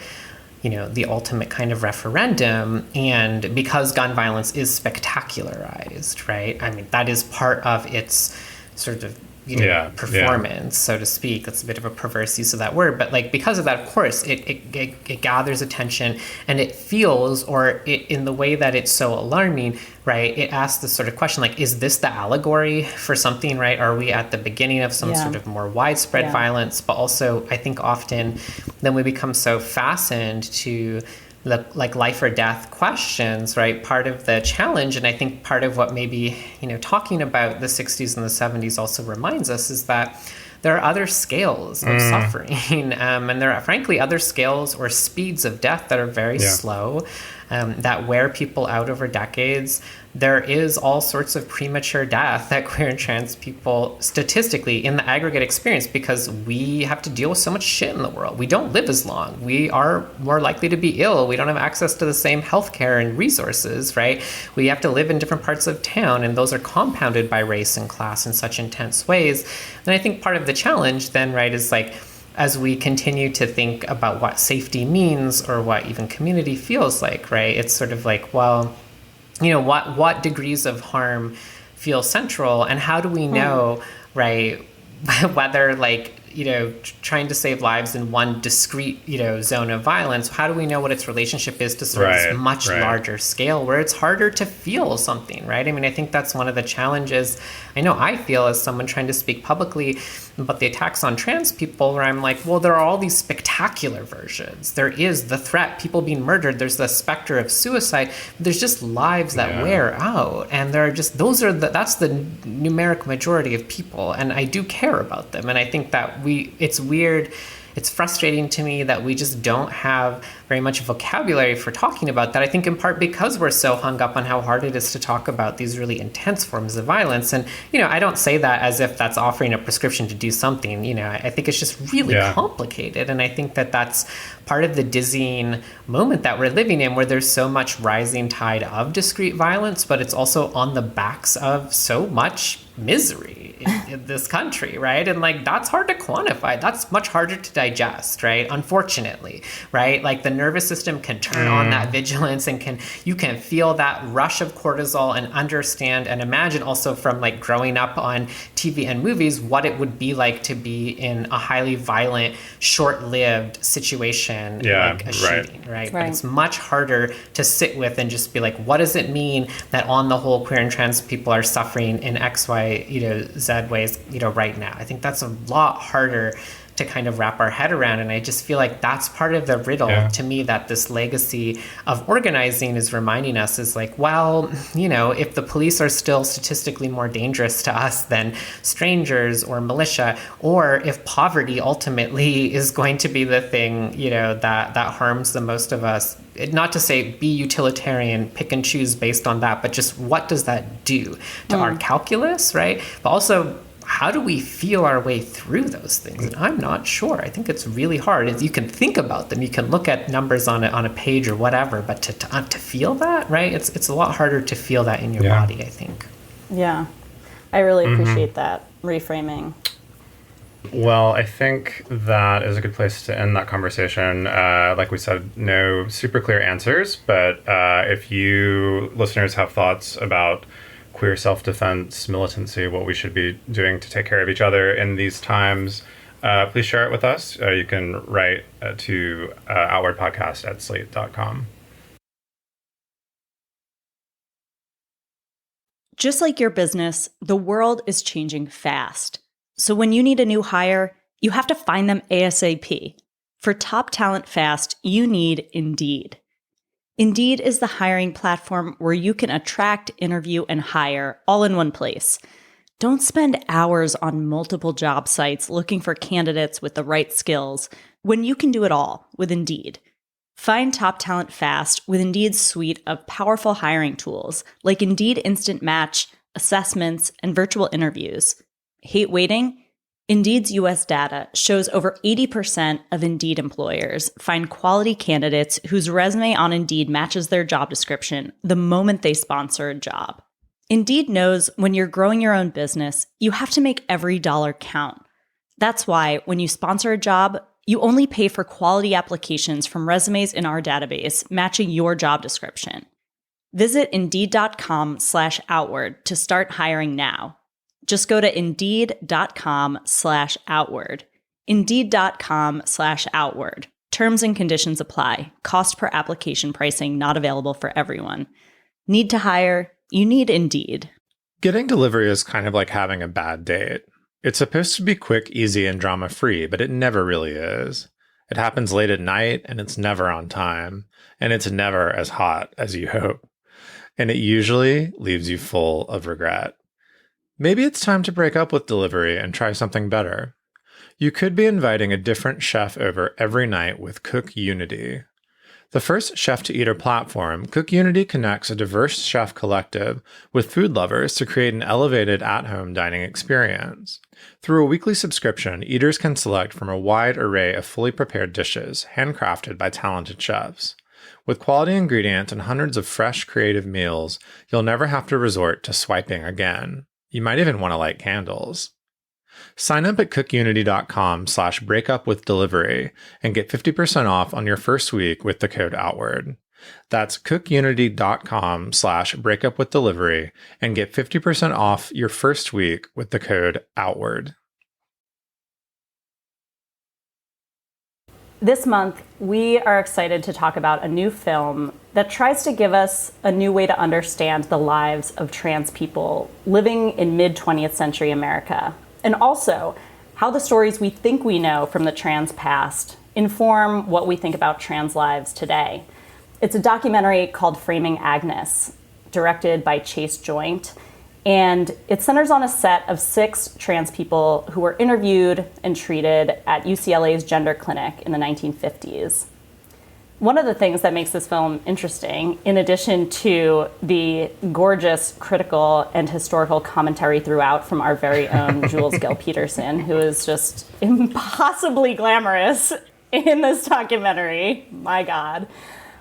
you know, the ultimate kind of referendum. And because gun violence is spectacularized, right? I mean, that is part of its sort of, you know, performance, so to speak. That's a bit of a perverse use of that word, but like because of that, of course, it gathers attention, and it feels, or it, in the way that it's so alarming, right? It asks this sort of question, like, is this the allegory for something, right? Are we at the beginning of some sort of more widespread violence? But also, I think often then we become so fastened to the like life or death questions, right? Part of the challenge, and I think part of what maybe, you know, talking about the 60s and the 70s also reminds us, is that there are other scales of suffering. And there are, frankly, other scales or speeds of death that are very slow, that wear people out over decades. There is all sorts of premature death that queer and trans people statistically in the aggregate experience because we have to deal with so much shit in the world. We don't live as long. We are more likely to be ill. We don't have access to the same healthcare and resources, right? We have to live in different parts of town, and those are compounded by race and class in such intense ways. And I think part of the challenge then, right, is like, as we continue to think about what safety means or what even community feels like, right, it's sort of like, well, you know, what degrees of harm feel central, and how do we know, right, whether, like, you know, trying to save lives in one discrete, you know, zone of violence, how do we know what its relationship is to sort of this much larger scale where it's harder to feel something, right? I mean, I think that's one of the challenges I know I feel as someone trying to speak publicly about the attacks on trans people, where I'm like, well, there are all these spectacular versions. There is the threat, people being murdered. There's the specter of suicide. There's just lives that wear out. And there are just, that's the numeric majority of people. And I do care about them. And I think that it's weird. It's frustrating to me that we just don't have very much vocabulary for talking about that. I think in part because we're so hung up on how hard it is to talk about these really intense forms of violence. And, you know, I don't say that as if that's offering a prescription to do something. You know, I think it's just really complicated. And I think that that's part of the dizzying moment that we're living in, where there's so much rising tide of discrete violence, but it's also on the backs of so much misery in this country, right? And like, that's hard to quantify. That's much harder to digest, right? Unfortunately, right? Like, the nervous system can turn on that vigilance, and you can feel that rush of cortisol and understand and imagine also from like growing up on TV and movies what it would be like to be in a highly violent, short-lived situation, like a shooting, right? But it's much harder to sit with and just be like, what does it mean that on the whole queer and trans people are suffering in X, Y, you know, Z ways, you know, right now? I think that's a lot harder to kind of wrap our head around. And I just feel like that's part of the riddle to me, that this legacy of organizing is reminding us, is like, well, you know, if the police are still statistically more dangerous to us than strangers or militia, or if poverty ultimately is going to be the thing, you know, that harms the most of us, not to say be utilitarian, pick and choose based on that, but just what does that do to our calculus, right? But also, how do we feel our way through those things? And I'm not sure. I think it's really hard. You can think about them, you can look at numbers on a page or whatever, but to feel that, right? It's a lot harder to feel that in your body, I think.
Yeah, I really appreciate that reframing.
Well, I think that is a good place to end that conversation. Like we said, no super clear answers, but if you listeners have thoughts about queer self-defense, militancy, what we should be doing to take care of each other in these times, please share it with us. You can write to outwardpodcast@slate.com.
Just like your business, the world is changing fast. So when you need a new hire, you have to find them ASAP. For top talent fast, you need Indeed. Indeed is the hiring platform where you can attract, interview, and hire all in one place. Don't spend hours on multiple job sites looking for candidates with the right skills when you can do it all with Indeed. Find top talent fast with Indeed's suite of powerful hiring tools like Indeed Instant Match, assessments, and virtual interviews. Hate waiting? Indeed's US data shows over 80% of Indeed employers find quality candidates whose resume on Indeed matches their job description the moment they sponsor a job. Indeed knows when you're growing your own business, you have to make every dollar count. That's why when you sponsor a job, you only pay for quality applications from resumes in our database matching your job description. Visit Indeed.com/outward to start hiring now. Just go to Indeed.com/outward. Indeed.com/outward. Terms and conditions apply. Cost per application pricing not available for everyone. Need to hire? You need Indeed.
Getting delivery is kind of like having a bad date. It's supposed to be quick, easy, and drama-free, but it never really is. It happens late at night, and it's never on time. And it's never as hot as you hope. And it usually leaves you full of regret. Maybe it's time to break up with delivery and try something better. You could be inviting a different chef over every night with Cook Unity. The first chef-to-eater platform, Cook Unity connects a diverse chef collective with food lovers to create an elevated at-home dining experience. Through a weekly subscription, eaters can select from a wide array of fully prepared dishes, handcrafted by talented chefs. With quality ingredients and hundreds of fresh, creative meals, you'll never have to resort to swiping again. You might even want to light candles. Sign up at cookunity.com/breakupwithdelivery and get 50% off on your first week with the code OUTWARD. That's cookunity.com/breakupwithdelivery and get 50% off your first week with the code OUTWARD.
This month, we are excited to talk about a new film that tries to give us a new way to understand the lives of trans people living in mid-20th century America, and also how the stories we think we know from the trans past inform what we think about trans lives today. It's a documentary called Framing Agnes, directed by Chase Joynt, and it centers on a set of 6 trans people who were interviewed and treated at UCLA's gender clinic in the 1950s. One of the things that makes this film interesting, in addition to the gorgeous critical and historical commentary throughout from our very own Jules Gill-Peterson, who is just impossibly glamorous in this documentary, my God,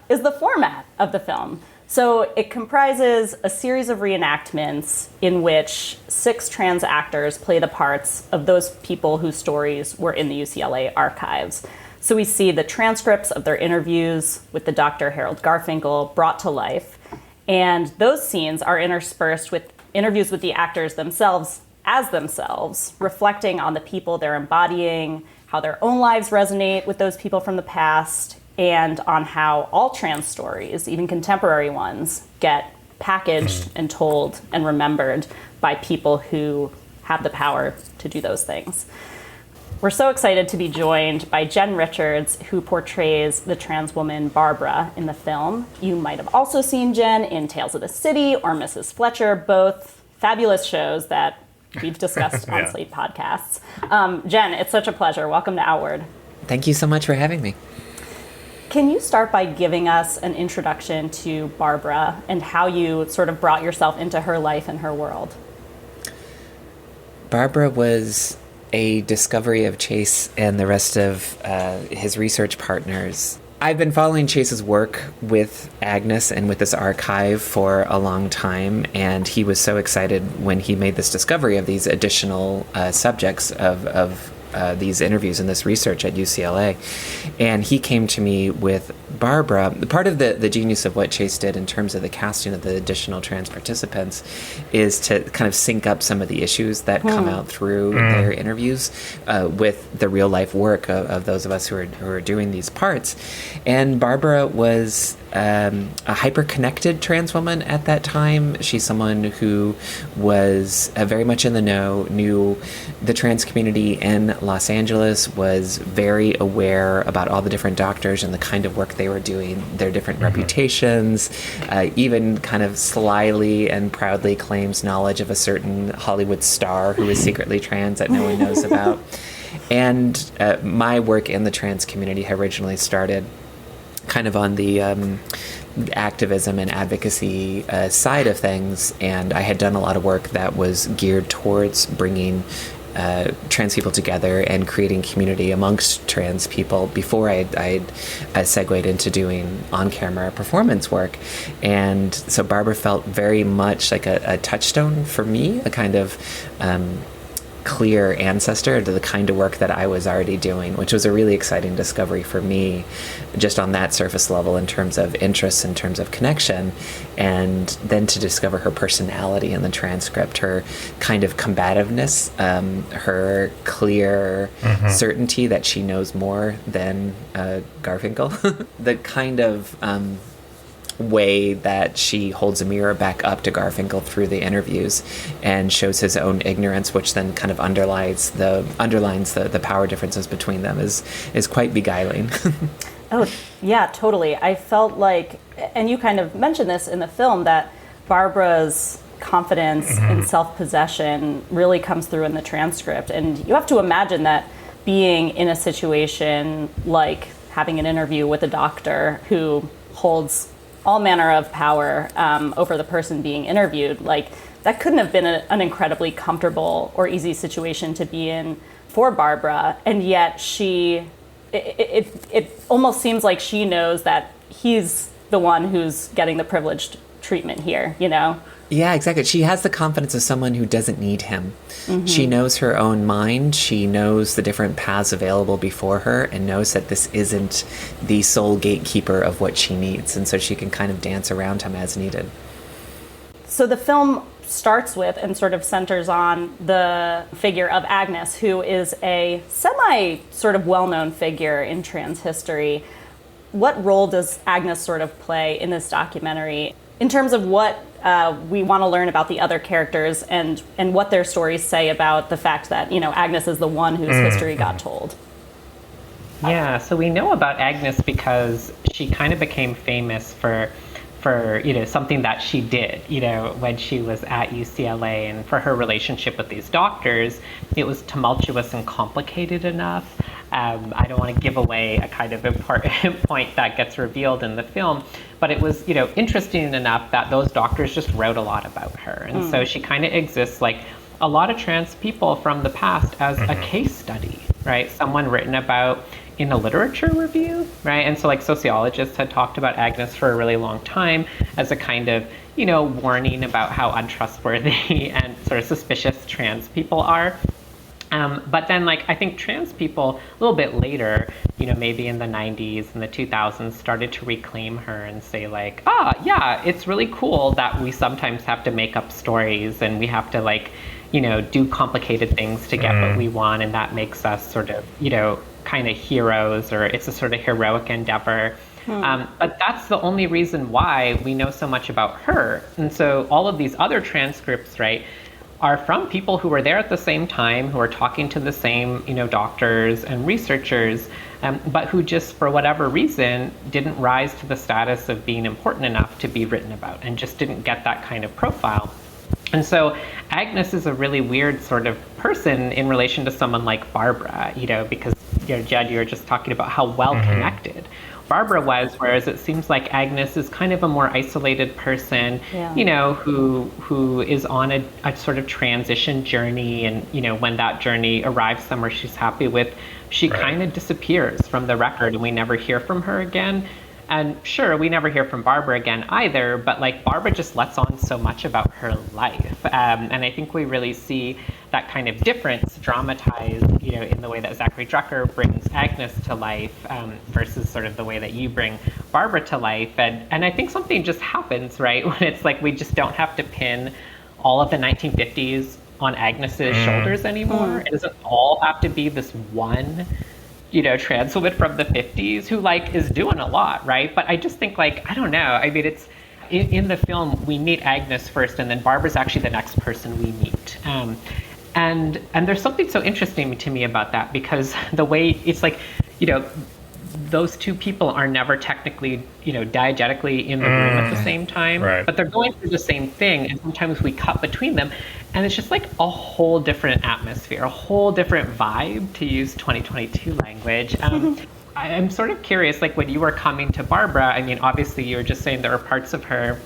is the format of the film. So it comprises a series of reenactments in which 6 trans actors play the parts of those people whose stories were in the UCLA archives. So we see the transcripts of their interviews with the Dr. Harold Garfinkel brought to life. And those scenes are interspersed with interviews with the actors themselves as themselves, reflecting on the people they're embodying, how their own lives resonate with those people from the past, and on how all trans stories, even contemporary ones, get packaged and told and remembered by people who have the power to do those things. We're so excited to be joined by Jen Richards, who portrays the trans woman Barbara in the film. You might have also seen Jen in Tales of the City or Mrs. Fletcher, both fabulous shows that we've discussed on Slate podcasts. Jen, it's such a pleasure. Welcome to Outward.
Thank you so much for having me.
Can you start by giving us an introduction to Barbara and how you sort of brought yourself into her life and her world?
Barbara was a discovery of Chase and the rest of his research partners. I've been following Chase's work with Agnes and with this archive for a long time, and he was so excited when he made this discovery of these additional subjects of these interviews and this research at UCLA. And he came to me with Barbara. Part of the genius of what Chase did in terms of the casting of the additional trans participants is to kind of sync up some of the issues that come out through their interviews with the real life work of those of us who are doing these parts. And Barbara was a hyper-connected trans woman at that time. She's someone who was very much in the know, knew the trans community in Los Angeles, was very aware about all the different doctors and the kind of work they were doing, their different reputations, even kind of slyly and proudly claims knowledge of a certain Hollywood star who is secretly trans that no one knows about. And my work in the trans community originally started kind of on the activism and advocacy side of things, and I had done a lot of work that was geared towards bringing trans people together and creating community amongst trans people before I'd segued into doing on-camera performance work. And so Barbara felt very much like a touchstone for me, a kind of clear ancestor to the kind of work that I was already doing, which was a really exciting discovery for me, just on that surface level in terms of interests, in terms of connection, and then to discover her personality in the transcript, her kind of combativeness, her clear certainty that she knows more than Garfinkel, the kind of way that she holds a mirror back up to Garfinkel through the interviews and shows his own ignorance, which then kind of underlines the power differences between them, is quite beguiling.
Oh, yeah, totally. I felt like, and you kind of mentioned this in the film, that Barbara's confidence and self-possession really comes through in the transcript. And you have to imagine that being in a situation like having an interview with a doctor who holds all manner of power over the person being interviewed, like that couldn't have been an incredibly comfortable or easy situation to be in for Barbara. And yet it almost seems like she knows that he's the one who's getting the privileged treatment here, you know?
Yeah, exactly. She has the confidence of someone who doesn't need him. She knows her own mind. She knows the different paths available before her and knows that this isn't the sole gatekeeper of what she needs. And so she can kind of dance around him as needed.
So the film starts with and sort of centers on the figure of Agnes, who is a semi sort of well-known figure in trans history. What role does Agnes sort of play in this documentary in terms of what we want to learn about the other characters and what their stories say about the fact that, you know, Agnes is the one whose history got told?
Yeah, so we know about Agnes because she kind of became famous for you know, something that she did, you know, when she was at UCLA, and for her relationship with these doctors. It was tumultuous and complicated enough. I don't want to give away a kind of important point that gets revealed in the film, but it was, you know, interesting enough that those doctors just wrote a lot about her. And so she kind of exists like a lot of trans people from the past as a case study, right? Someone written about in a literature review, right? And so like sociologists had talked about Agnes for a really long time as a kind of, you know, warning about how untrustworthy and sort of suspicious trans people are. But then, like, I think trans people a little bit later, you know, maybe in the 90s and the 2000s, started to reclaim her and say, like, yeah, it's really cool that we sometimes have to make up stories and we have to, like, you know, do complicated things to get what we want. And that makes us sort of, you know, kind of heroes, or it's a sort of heroic endeavor. But that's the only reason why we know so much about her. And so all of these other transcripts, right, are from people who were there at the same time, who are talking to the same, you know, doctors and researchers, but who just, for whatever reason, didn't rise to the status of being important enough to be written about and just didn't get that kind of profile. And so Agnes is a really weird sort of person in relation to someone like Barbara, you know, because, you know, Jed, you were just talking about how well connected Barbara was, whereas it seems like Agnes is kind of a more isolated person, you know, who is on a sort of transition journey. And, you know, when that journey arrives somewhere she's happy with, she kind of disappears from the record and we never hear from her again. And sure, we never hear from Barbara again either, but like Barbara just lets on so much about her life. And I think we really see that kind of difference dramatized, you know, in the way that Zachary Drucker brings Agnes to life versus sort of the way that you bring Barbara to life. And I think something just happens, right? When it's like we just don't have to pin all of the 1950s on Agnes's shoulders anymore. It doesn't all have to be this one, you know, trans woman from the 50s who like is doing a lot, right? But I just think like, I don't know. I mean, it's in the film, we meet Agnes first and then Barbara's actually the next person we meet. And there's something so interesting to me about that, because the way it's like, you know, those two people are never technically, you know, diegetically in the room at the same time, but they're going through the same thing. And sometimes we cut between them. And it's just like a whole different atmosphere, a whole different vibe, to use 2022 language. I'm sort of curious, like when you were coming to Barbara, I mean, obviously you were just saying there were parts of her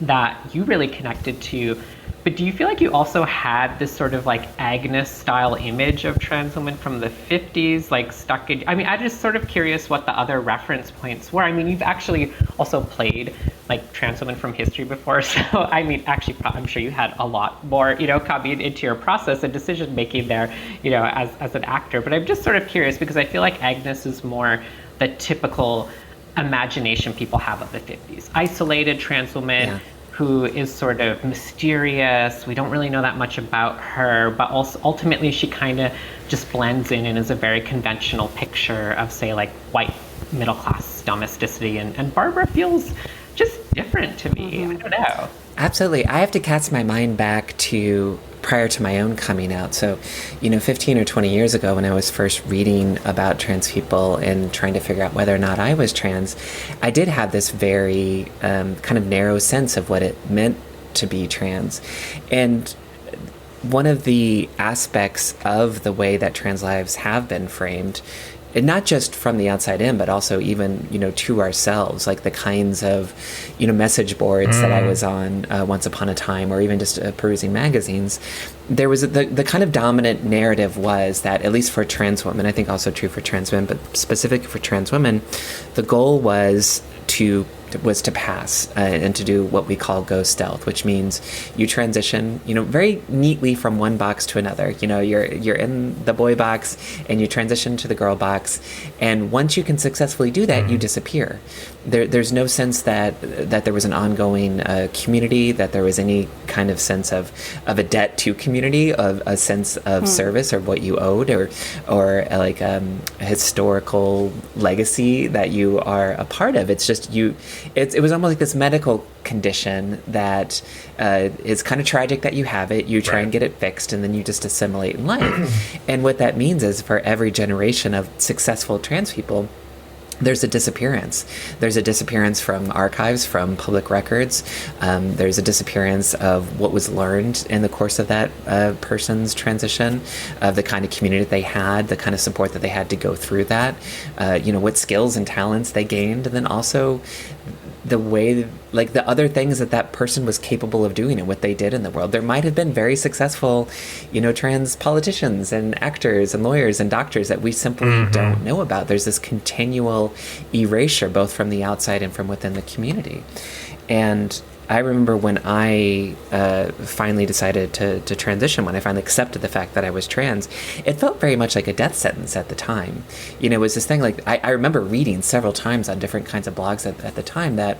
that you really connected to, but do you feel like you also had this sort of like Agnes style image of trans women from the 50s, like stuck in, I mean, I'm just sort of curious what the other reference points were. I mean, you've actually also played like trans women from history before. So, I mean, actually, I'm sure you had a lot more, you know, coming into your process and decision making there, you know, as an actor. But I'm just sort of curious because I feel like Agnes is more the typical imagination people have of the 50s. Isolated trans woman who is sort of mysterious. We don't really know that much about her, but also ultimately she kind of just blends in and is a very conventional picture of, say, like white middle-class domesticity. And Barbara feels just different to me. I don't know.
Absolutely. I have to cast my mind back to prior to my own coming out. So, you know, 15 or 20 years ago when I was first reading about trans people and trying to figure out whether or not I was trans, I did have this very kind of narrow sense of what it meant to be trans. And one of the aspects of the way that trans lives have been framed, and not just from the outside in, but also even, to ourselves, like the kinds of, message boards that I was on once upon a time, or even just perusing magazines. There was the kind of dominant narrative was that, at least for trans women, I think also true for trans men, but specifically for trans women, the goal was to pass and to do what we call go stealth, which means you transition, very neatly from one box to another. You're in the boy box and you transition to the girl box, and once you can successfully do that, you disappear. There's no sense that there was an ongoing community, that there was any kind of sense of a debt to community, of a sense of service or what you owed, or like a historical legacy that you are a part of. It's just it was almost like this medical condition that is kind of tragic that you have it. You try and get it fixed, and then you just assimilate in life. And what that means is, for every generation of successful trans people, there's a disappearance. There's a disappearance from archives, from public records. There's a disappearance of what was learned in the course of that person's transition, of the kind of community that they had, the kind of support that they had to go through that, what skills and talents they gained, and then also the way, like the other things that person was capable of doing and what they did in the world. There might have been very successful, trans politicians and actors and lawyers and doctors that we simply don't know about. There's this continual erasure, both from the outside and from within the community. And I remember when I finally decided to transition, when I finally accepted the fact that I was trans, it felt very much like a death sentence at the time. It was this thing, like, I remember reading several times on different kinds of blogs at the time that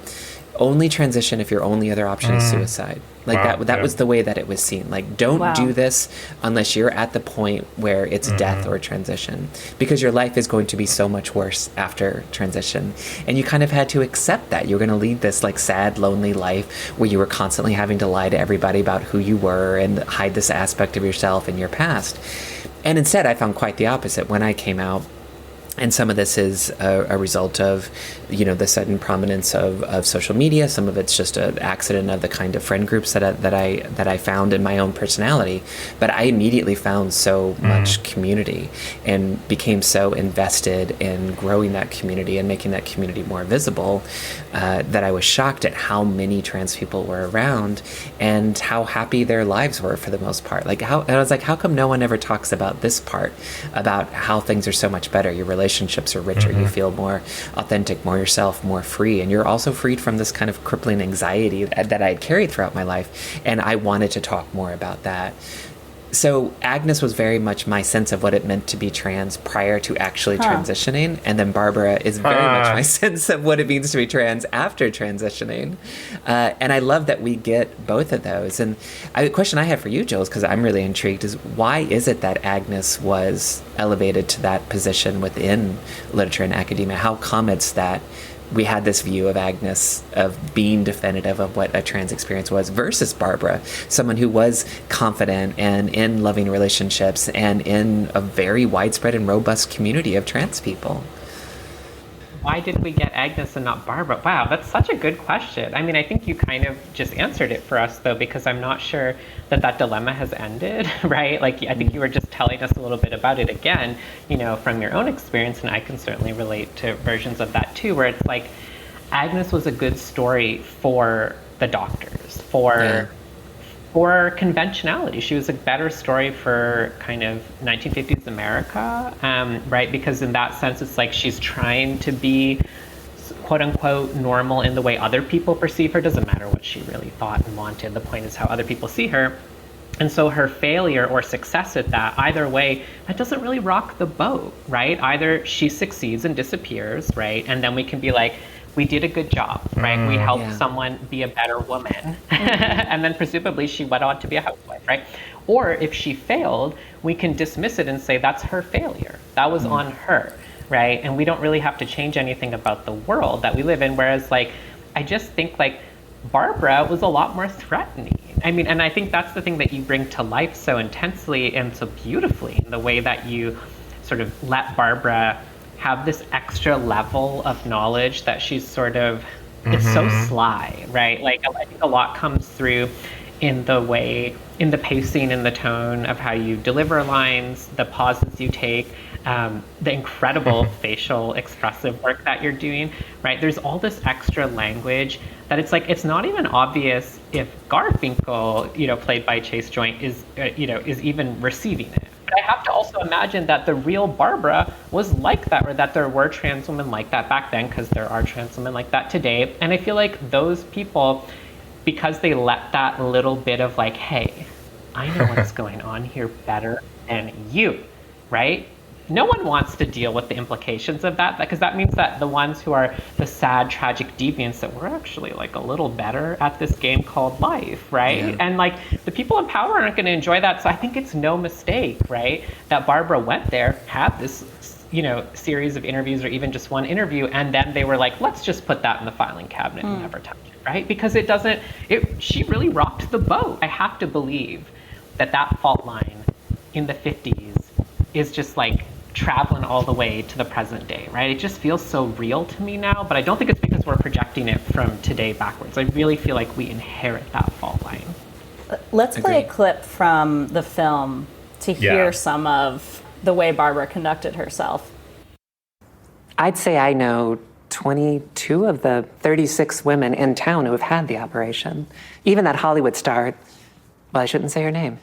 only transition if your only other option is suicide. Like that was the way that it was seen. Like, don't do this unless you're at the point where it's death or transition, because your life is going to be so much worse after transition. And you kind of had to accept that you're going to lead this like sad, lonely life where you were constantly having to lie to everybody about who you were and hide this aspect of yourself and your past. And instead, I found quite the opposite when I came out. And some of this is a result of, the sudden prominence of social media. Some of it's just an accident of the kind of friend groups that I found in my own personality. But I immediately found so much community and became so invested in growing that community and making that community more visible that I was shocked at how many trans people were around and how happy their lives were for the most part. I was like, how come no one ever talks about this part, about how things are so much better? Your relationships are richer. You feel more authentic, more yourself, more free, and you're also freed from this kind of crippling anxiety that I had carried throughout my life. And I wanted to talk more about that. So Agnes was very much my sense of what it meant to be trans prior to actually transitioning. And then Barbara is very much my sense of what it means to be trans after transitioning. And I love that we get both of those. And the question I have for you, Jules, because I'm really intrigued, is why is it that Agnes was elevated to that position within literature and academia? How come it's that we had this view of Agnes of being definitive of what a trans experience was versus Barbara, someone who was confident and in loving relationships and in a very widespread and robust community of trans people?
Why did we get Agnes and not Barbara? Wow, that's such a good question. I mean, I think you kind of just answered it for us, though, because I'm not sure that dilemma has ended, right? Like, I think you were just telling us a little bit about it again, from your own experience, and I can certainly relate to versions of that, too, where it's like, Agnes was a good story for the doctors, for conventionality. She was a better story for kind of 1950s America, right? Because in that sense, it's like she's trying to be quote unquote normal in the way other people perceive her. Doesn't matter what she really thought and wanted. The point is how other people see her. And so her failure or success at that, either way, that doesn't really rock the boat, right? Either she succeeds and disappears, right? And then we can be like, we did a good job, right? We helped someone be a better woman. And then presumably she went on to be a housewife, right? Or if she failed, we can dismiss it and say that's her failure. That was on her, right? And we don't really have to change anything about the world that we live in. Whereas like, I just think like Barbara was a lot more threatening. I mean, and I think that's the thing that you bring to life so intensely and so beautifully in the way that you sort of let Barbara have this extra level of knowledge that she's sort of, it's so sly, right? Like I think a lot comes through in the way, in the pacing, in the tone of how you deliver lines, the pauses you take, the incredible facial expressive work that you're doing, right? There's all this extra language that it's like, it's not even obvious if Garfinkel, played by Chase Joynt, is even receiving it. But I have to also imagine that the real Barbara was like that, or that there were trans women like that back then, because there are trans women like that today. And I feel like those people, because they let that little bit of like, hey, I know what's going on here better than you, right? No one wants to deal with the implications of that, because that means that the ones who are the sad, tragic deviants, that we're actually like a little better at this game called life, right? Yeah. And like the people in power aren't going to enjoy that. So I think it's no mistake, right, that Barbara went there, had this, series of interviews, or even just one interview, and then they were like, let's just put that in the filing cabinet and never touch it, right? Because she really rocked the boat. I have to believe that fault line in the 50s is just like traveling all the way to the present day, right? It just feels so real to me now, but I don't think it's because we're projecting it from today backwards. I really feel like we inherit that fault line.
Let's play a clip from the film to hear some of the way Barbara conducted herself.
I'd say I know 22 of the 36 women in town who have had the operation. Even that Hollywood star, well, I shouldn't say her name.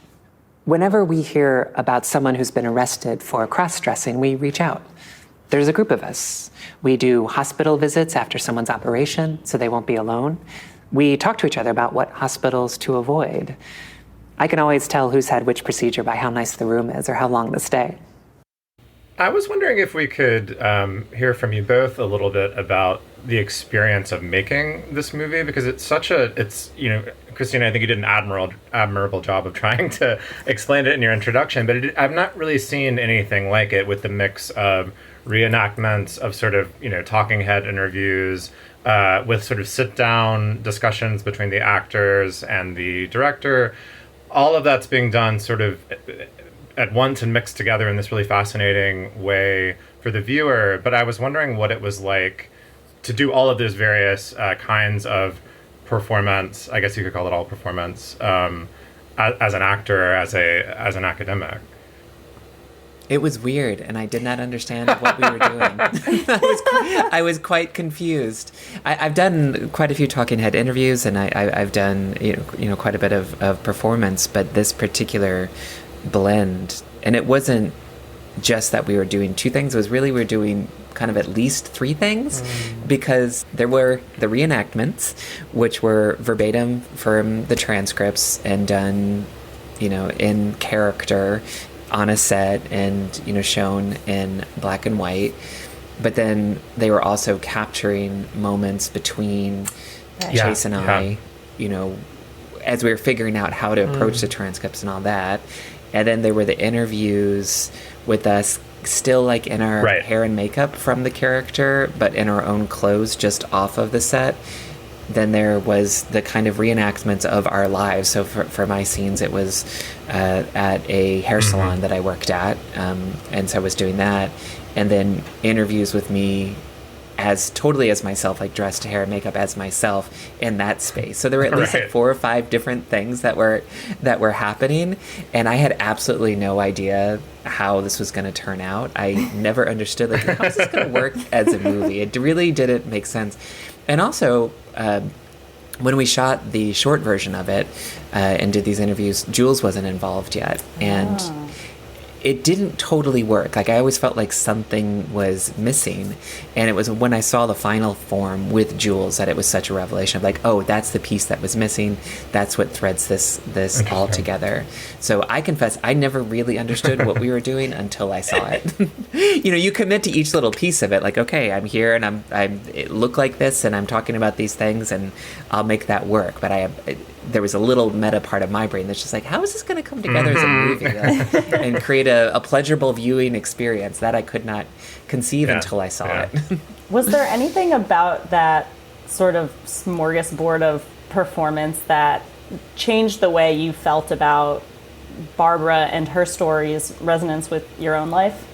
Whenever we hear about someone who's been arrested for cross-dressing, we reach out. There's a group of us. We do hospital visits after someone's operation so they won't be alone. We talk to each other about what hospitals to avoid. I can always tell who's had which procedure by how nice the room is or how long the stay.
I was wondering if we could hear from you both a little bit about the experience of making this movie, because Christina, I think you did an admirable job of trying to explain it in your introduction, but I've not really seen anything like it, with the mix of reenactments, of sort of, talking head interviews, with sort of sit-down discussions between the actors and the director. All of that's being done sort of at once and mixed together in this really fascinating way for the viewer. But I was wondering what it was like to do all of those various kinds of performance, I guess you could call it all performance, as an actor, as an academic.
It was weird, and I did not understand what we were doing. I was quite confused. I've done quite a few talking head interviews, and I've done quite a bit of performance, but this particular blend, and it wasn't just that we were doing two things. It was really we were doing kind of at least three things, because there were the reenactments, which were verbatim from the transcripts and done, in character on a set and, shown in black and white. But then they were also capturing moments between Chase and I, as we were figuring out how to approach the transcripts and all that. And then there were the interviews with us still like in our hair and makeup from the character, but in our own clothes just off of the set. Then there was the kind of reenactments of our lives. So for my scenes, it was at a hair salon that I worked at. And so I was doing that. And then interviews with me totally as myself, like dressed hair and makeup as myself in that space. So there were at least like 4 or 5 different things that were happening. And I had absolutely no idea how this was going to turn out. I never understood, like, how is this going to work as a movie? It really didn't make sense. And also, when we shot the short version of it and did these interviews, Jules wasn't involved yet. And it didn't totally work. Like, I always felt like something was missing. And it was when I saw the final form with Jules that it was such a revelation of like, oh, that's the piece that was missing. That's what threads this all together. So I confess, I never really understood what we were doing until I saw it. You commit to each little piece of it. Like, okay, I'm here and it look like this and I'm talking about these things and I'll make that work. But there was a little meta part of my brain that's just like, how is this going to come together as a movie and create a pleasurable viewing experience that I could not conceive until I saw it.
Was there anything about that sort of smorgasbord of performance that changed the way you felt about Barbara and her story's resonance with your own life?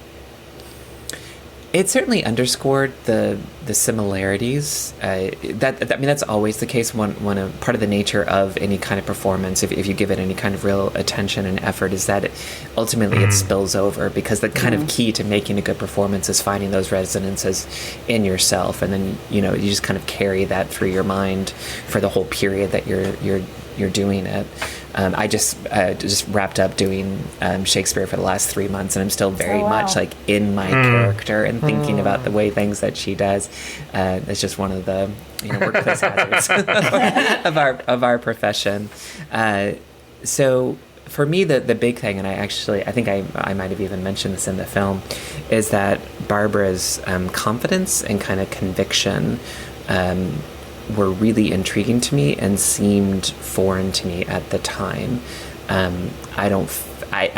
It certainly underscored the similarities. That's always the case. One part of the nature of any kind of performance, if you give it any kind of real attention and effort, is that ultimately it spills over, because the kind of key to making a good performance is finding those resonances in yourself, and then you just kind of carry that through your mind for the whole period that you're doing it. I just wrapped up doing Shakespeare for the last 3 months, and I'm still very much like in my character and thinking about the way things that she does. It's just one of the workplace hazards of our profession. So for me, the big thing, and I think I might have even mentioned this in the film, is that Barbara's confidence and kind of conviction were really intriguing to me and seemed foreign to me at the time. At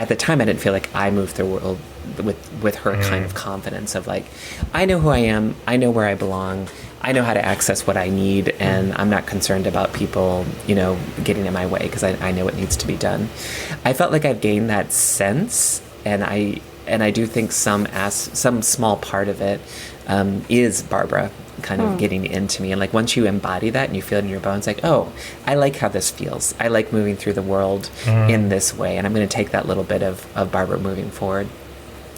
the time, I didn't feel like I moved through the world with her kind of confidence of like, I know who I am, I know where I belong, I know how to access what I need, and I'm not concerned about people, getting in my way, because I know what needs to be done. I felt like I've gained that sense, and I do think some small part of it is Barbara kind of getting into me. And like, once you embody that and you feel it in your bones, like, oh, I like how this feels. I like moving through the world in this way. And I'm going to take that little bit of Barbara moving forward.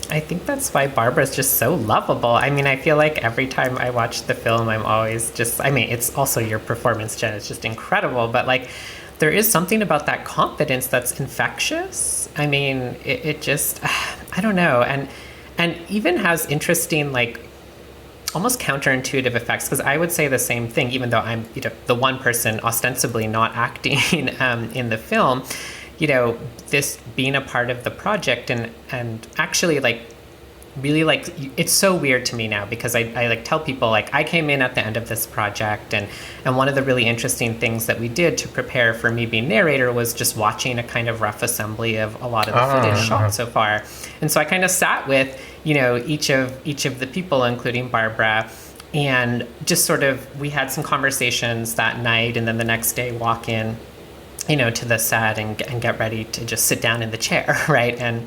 I think that's why Barbara's just so lovable. I mean, I feel like every time I watch the film, I'm always it's also your performance, Jen. It's just incredible. But like, there is something about that confidence that's infectious. I mean, it just, I don't know. And even has interesting, like, almost counterintuitive effects, because I would say the same thing, even though I'm the one person ostensibly not acting in the film. This being a part of the project and actually like really like, it's so weird to me now, because I like tell people, like, I came in at the end of this project, and one of the really interesting things that we did to prepare for me being narrator was just watching a kind of rough assembly of a lot of the footage shot so far. And so I kind of sat with each of the people, including Barbara, and just sort of, we had some conversations that night, and then the next day walk in to the set and get ready to just sit down in the chair, right? And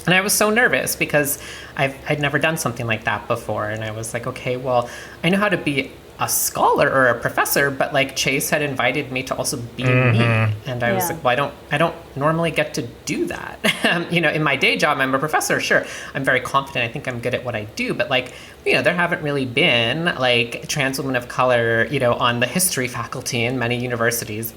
I was so nervous, because I'd never done something like that before. And I was like, okay, well, I know how to be a scholar or a professor, but like Chase had invited me to also be me. And I was like, well, I don't normally get to do that. In my day job, I'm a professor. Sure, I'm very confident. I think I'm good at what I do. But like, there haven't really been like trans women of color, on the history faculty in many universities.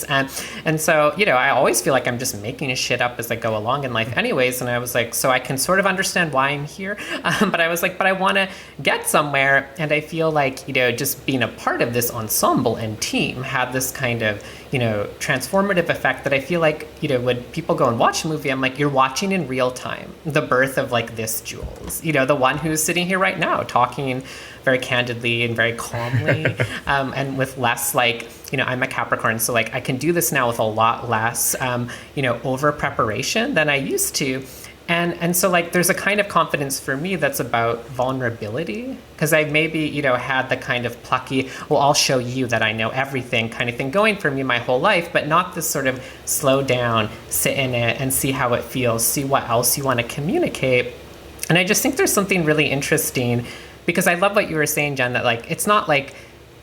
And so, I always feel like I'm just making shit up as I go along in life anyways. And I was like, so I can sort of understand why I'm here. But I was like, but I want to get somewhere. And I feel like, just being a part of this ensemble and team had this kind of, transformative effect that I feel like, when people go and watch the movie, I'm like, you're watching in real time the birth of like this Jules, the one who's sitting here right now talking very candidly and very calmly, and with less like, I'm a Capricorn, so like I can do this now with a lot less, over preparation than I used to. And so like there's a kind of confidence for me that's about vulnerability, because I maybe, had the kind of plucky, well, I'll show you that I know everything kind of thing going for me my whole life, but not this sort of slow down, sit in it and see how it feels, see what else you want to communicate. And I just think there's something really interesting, because I love what you were saying, Jen, that like, it's not like,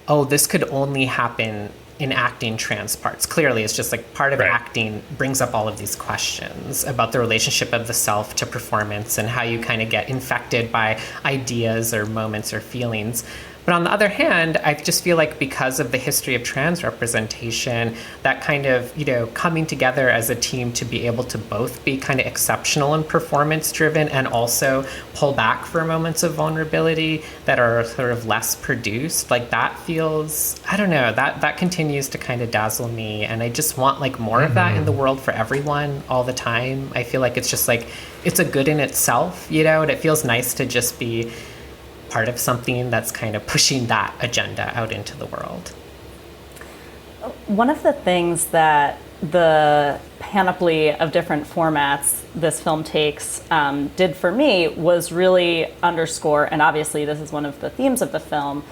oh, this could only happen in acting trans parts. Clearly, it's just like part of acting brings up all of these questions about the relationship of the self to performance and how you kind of get infected by ideas or moments or feelings. But on the other hand, I just feel like because of the history of trans representation, that kind of, coming together as a team to be able to both be kind of exceptional and performance driven and also pull back for moments of vulnerability that are sort of less produced, like that feels, I don't know, that continues to kind of dazzle me. And I just want like more of that in the world for everyone all the time. I feel like it's just like, it's a good in itself, and it feels nice to just be part of something that's kind of pushing that agenda out into the world.
One of the things that the panoply of different formats this film takes did for me was really underscore, and obviously this is one of the themes of the film,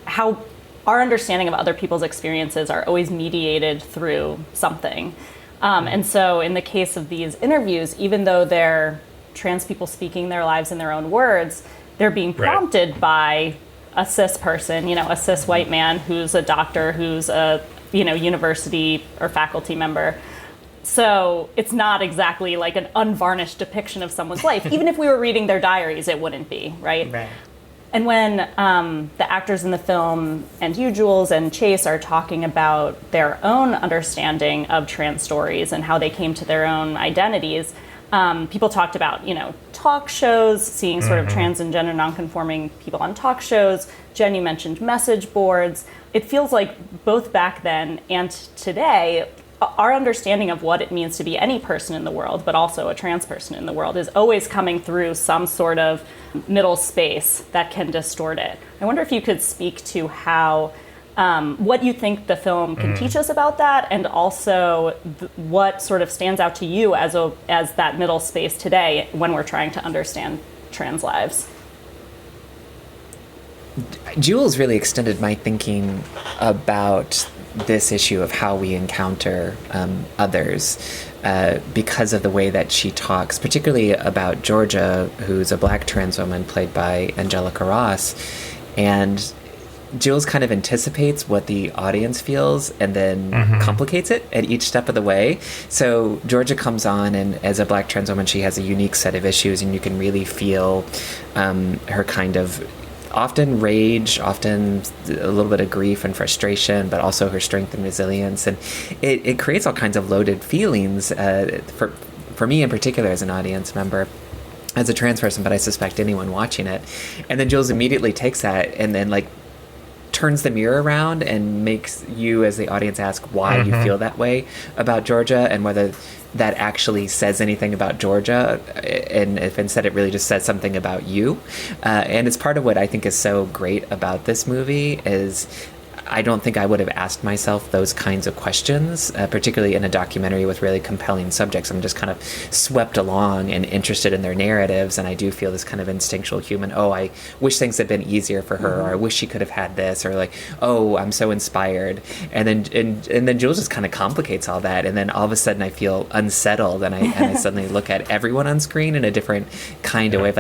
how our understanding of other people's experiences are always mediated through something. And so in the case of these interviews, even though they're trans people speaking their lives in their own words, they're being prompted by a cis person, a cis white man who's a doctor, who's a, university or faculty member. So it's not exactly like an unvarnished depiction of someone's life. Even if we were reading their diaries, it wouldn't be, right?
Right.
And when the actors in the film and you, Jules, and Chase are talking about their own understanding of trans stories and how they came to their own identities, people talked about, talk shows, seeing sort of trans and gender nonconforming people on talk shows. Jen, you mentioned message boards. It feels like both back then and today, our understanding of what it means to be any person in the world, but also a trans person in the world, is always coming through some sort of middle space that can distort it. I wonder if you could speak to how, what you think the film can teach us about that, and also what sort of stands out to you as that middle space today when we're trying to understand trans lives.
Jules really extended my thinking about this issue of how we encounter others because of the way that she talks, particularly about Georgia, who's a Black trans woman played by Angelica Ross. And Jules kind of anticipates what the audience feels and then complicates it at each step of the way. So Georgia comes on, and as a Black trans woman, she has a unique set of issues, and you can really feel her kind of often rage, often a little bit of grief and frustration, but also her strength and resilience. And it creates all kinds of loaded feelings for me in particular as an audience member, as a trans person, but I suspect anyone watching it. And then Jules immediately takes that and then turns the mirror around and makes you as the audience ask why you feel that way about Georgia, and whether that actually says anything about Georgia, and if instead it really just says something about you. And it's part of what I think is so great about this movie is I don't think I would have asked myself those kinds of questions, particularly in a documentary with really compelling subjects. I'm just kind of swept along and interested in their narratives, and I do feel this kind of instinctual human, I wish things had been easier for her, or I wish she could have had this, or I'm so inspired. And then Jules just kind of complicates all that, and then all of a sudden I feel unsettled, and I suddenly look at everyone on screen in a different kind of way of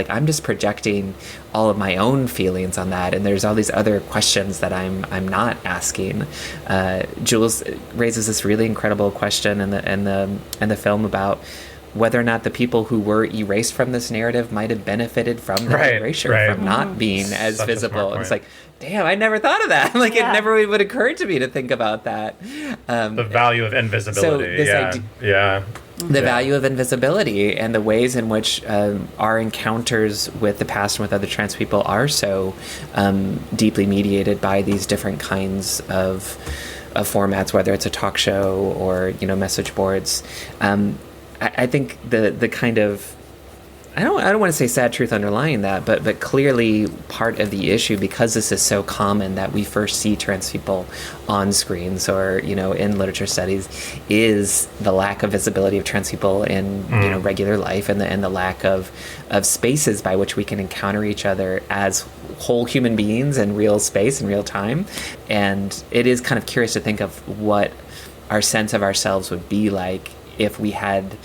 I'm just projecting all of my own feelings on that, and there's all these other questions that I'm not asking. Jules raises this really incredible question in the film about whether or not the people who were erased from this narrative might have benefited from that erasure, from not being as
Such
visible. And it's damn, I never thought of that. It never would occur to me to think about that.
The value of invisibility.
The value of invisibility and the ways in which our encounters with the past and with other trans people are so deeply mediated by these different kinds of formats, whether it's a talk show or message boards. I think the kind of I don't want to say sad truth underlying that, but clearly part of the issue, because this is so common that we first see trans people on screens or, in literature studies, is the lack of visibility of trans people in, regular life, and the lack of spaces by which we can encounter each other as whole human beings in real space and real time. And it is kind of curious to think of what our sense of ourselves would be like if we had...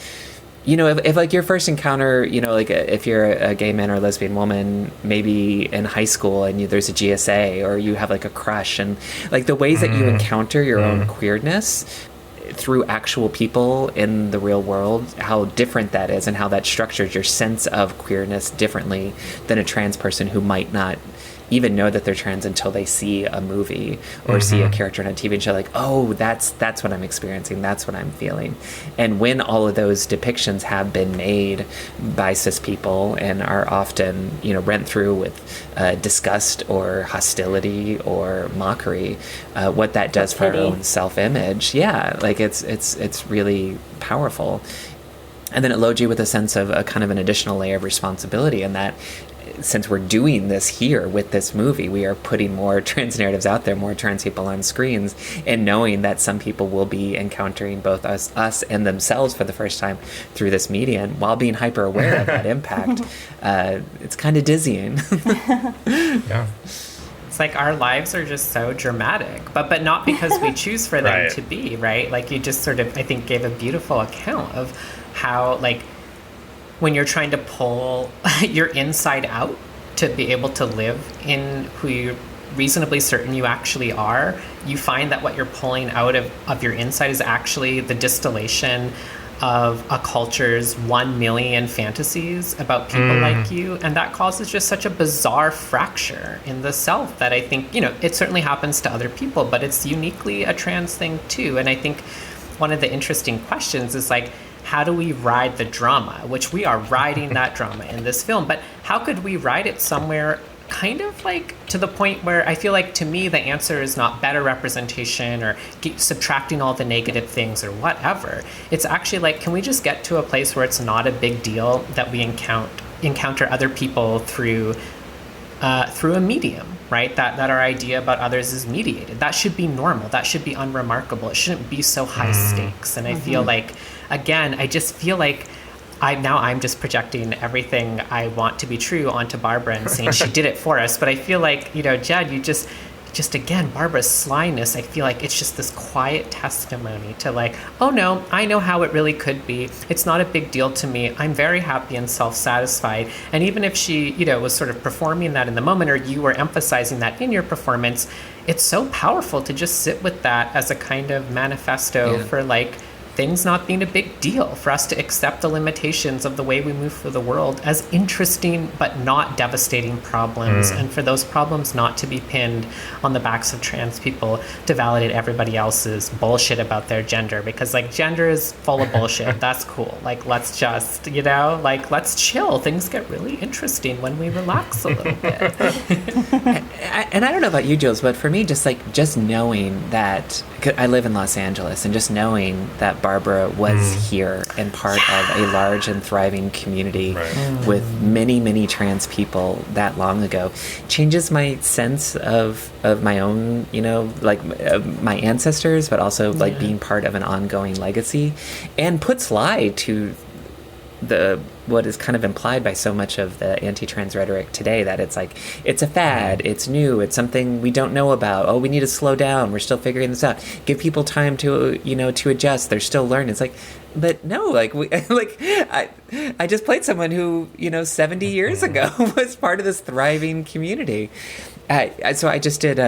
if your first encounter, if you're a gay man or lesbian woman, maybe in high school and there's a GSA, or you have a crush, and the ways that you encounter your own queerness through actual people in the real world, how different that is, and how that structures your sense of queerness differently than a trans person who might not even know that they're trans until they see a movie or see a character in a TV show, that's what I'm experiencing, that's what I'm feeling. And when all of those depictions have been made by cis people and are often, rent through with disgust or hostility or mockery, what that does for our own self-image, it's really powerful. And then it loads you with a sense of a kind of an additional layer of responsibility, and that since we're doing this here with this movie, we are putting more trans narratives out there, more trans people on screens, and knowing that some people will be encountering both us and themselves for the first time through this medium, while being hyper aware of that impact. It's kind of dizzying.
Yeah.
It's our lives are just so dramatic, but not because we choose for them to be, right? You just sort of, I think, gave a beautiful account of how, when you're trying to pull your inside out to be able to live in who you're reasonably certain you actually are, you find that what you're pulling out of your inside is actually the distillation of a culture's 1 million fantasies about people like you. And that causes just such a bizarre fracture in the self that I think, it certainly happens to other people, but it's uniquely a trans thing too. And I think one of the interesting questions is like, how do we ride the drama, which we are riding that drama in this film, but how could we ride it somewhere kind of like to the point where I feel like, to me, the answer is not better representation or subtracting all the negative things or whatever. It's actually like, can we just get to a place where it's not a big deal that we encounter other people through a medium, right? That our idea about others is mediated. That should be normal. That should be unremarkable. It shouldn't be so high stakes. And I feel like, again, I just feel like I'm just projecting everything I want to be true onto Barbara and saying she did it for us. But I feel like, Jed, you just again, Barbara's slyness, I feel like it's just this quiet testimony to like, oh no, I know how it really could be. It's not a big deal to me. I'm very happy and self-satisfied. And even if she, was sort of performing that in the moment, or you were emphasizing that in your performance, it's so powerful to just sit with that as a kind of manifesto for like, things not being a big deal, for us to accept the limitations of the way we move through the world as interesting but not devastating problems, and for those problems not to be pinned on the backs of trans people to validate everybody else's bullshit about their gender, because like gender is full of bullshit. That's cool. Like, let's just, let's chill. Things get really interesting when we relax a little bit.
And I don't know about you, Jules, but for me, just knowing that I live in Los Angeles, and just knowing that Barbara was here and part of a large and thriving community with many, many trans people that long ago changes my sense of my own, my ancestors, but also like being part of an ongoing legacy, and puts lie to what is kind of implied by so much of the anti-trans rhetoric today, that it's like, it's a fad, it's new, it's something we don't know about, oh, we need to slow down, we're still figuring this out, give people time to to adjust, they're still learning. It's like, but no, like I just played someone who 70 years ago was part of this thriving community. So I just did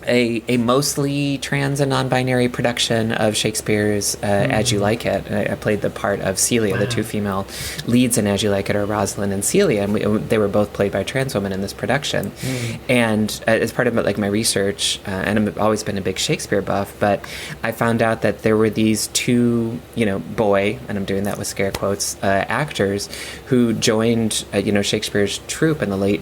a mostly trans and non-binary production of Shakespeare's As You Like It. I played the part of Celia. The two female leads in As You Like It are Rosalind and Celia, and they were both played by trans women in this production. And as part of my research, and I've always been a big Shakespeare buff, but I found out that there were these two, boy, and I'm doing that with scare quotes, actors who joined, Shakespeare's troupe in the late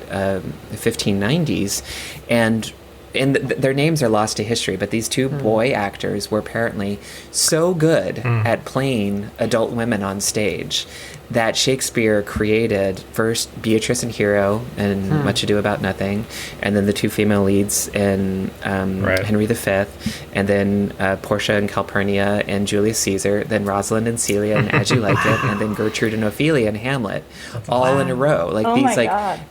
1590s, and their names are lost to history, but these two boy actors were apparently so good at playing adult women on stage that Shakespeare created first Beatrice and Hero in Much Ado About Nothing, and then the two female leads in Henry V, and then Portia and Calpurnia and Julius Caesar, then Rosalind and Celia in As You Like It, and then Gertrude and Ophelia in Hamlet, all in a row.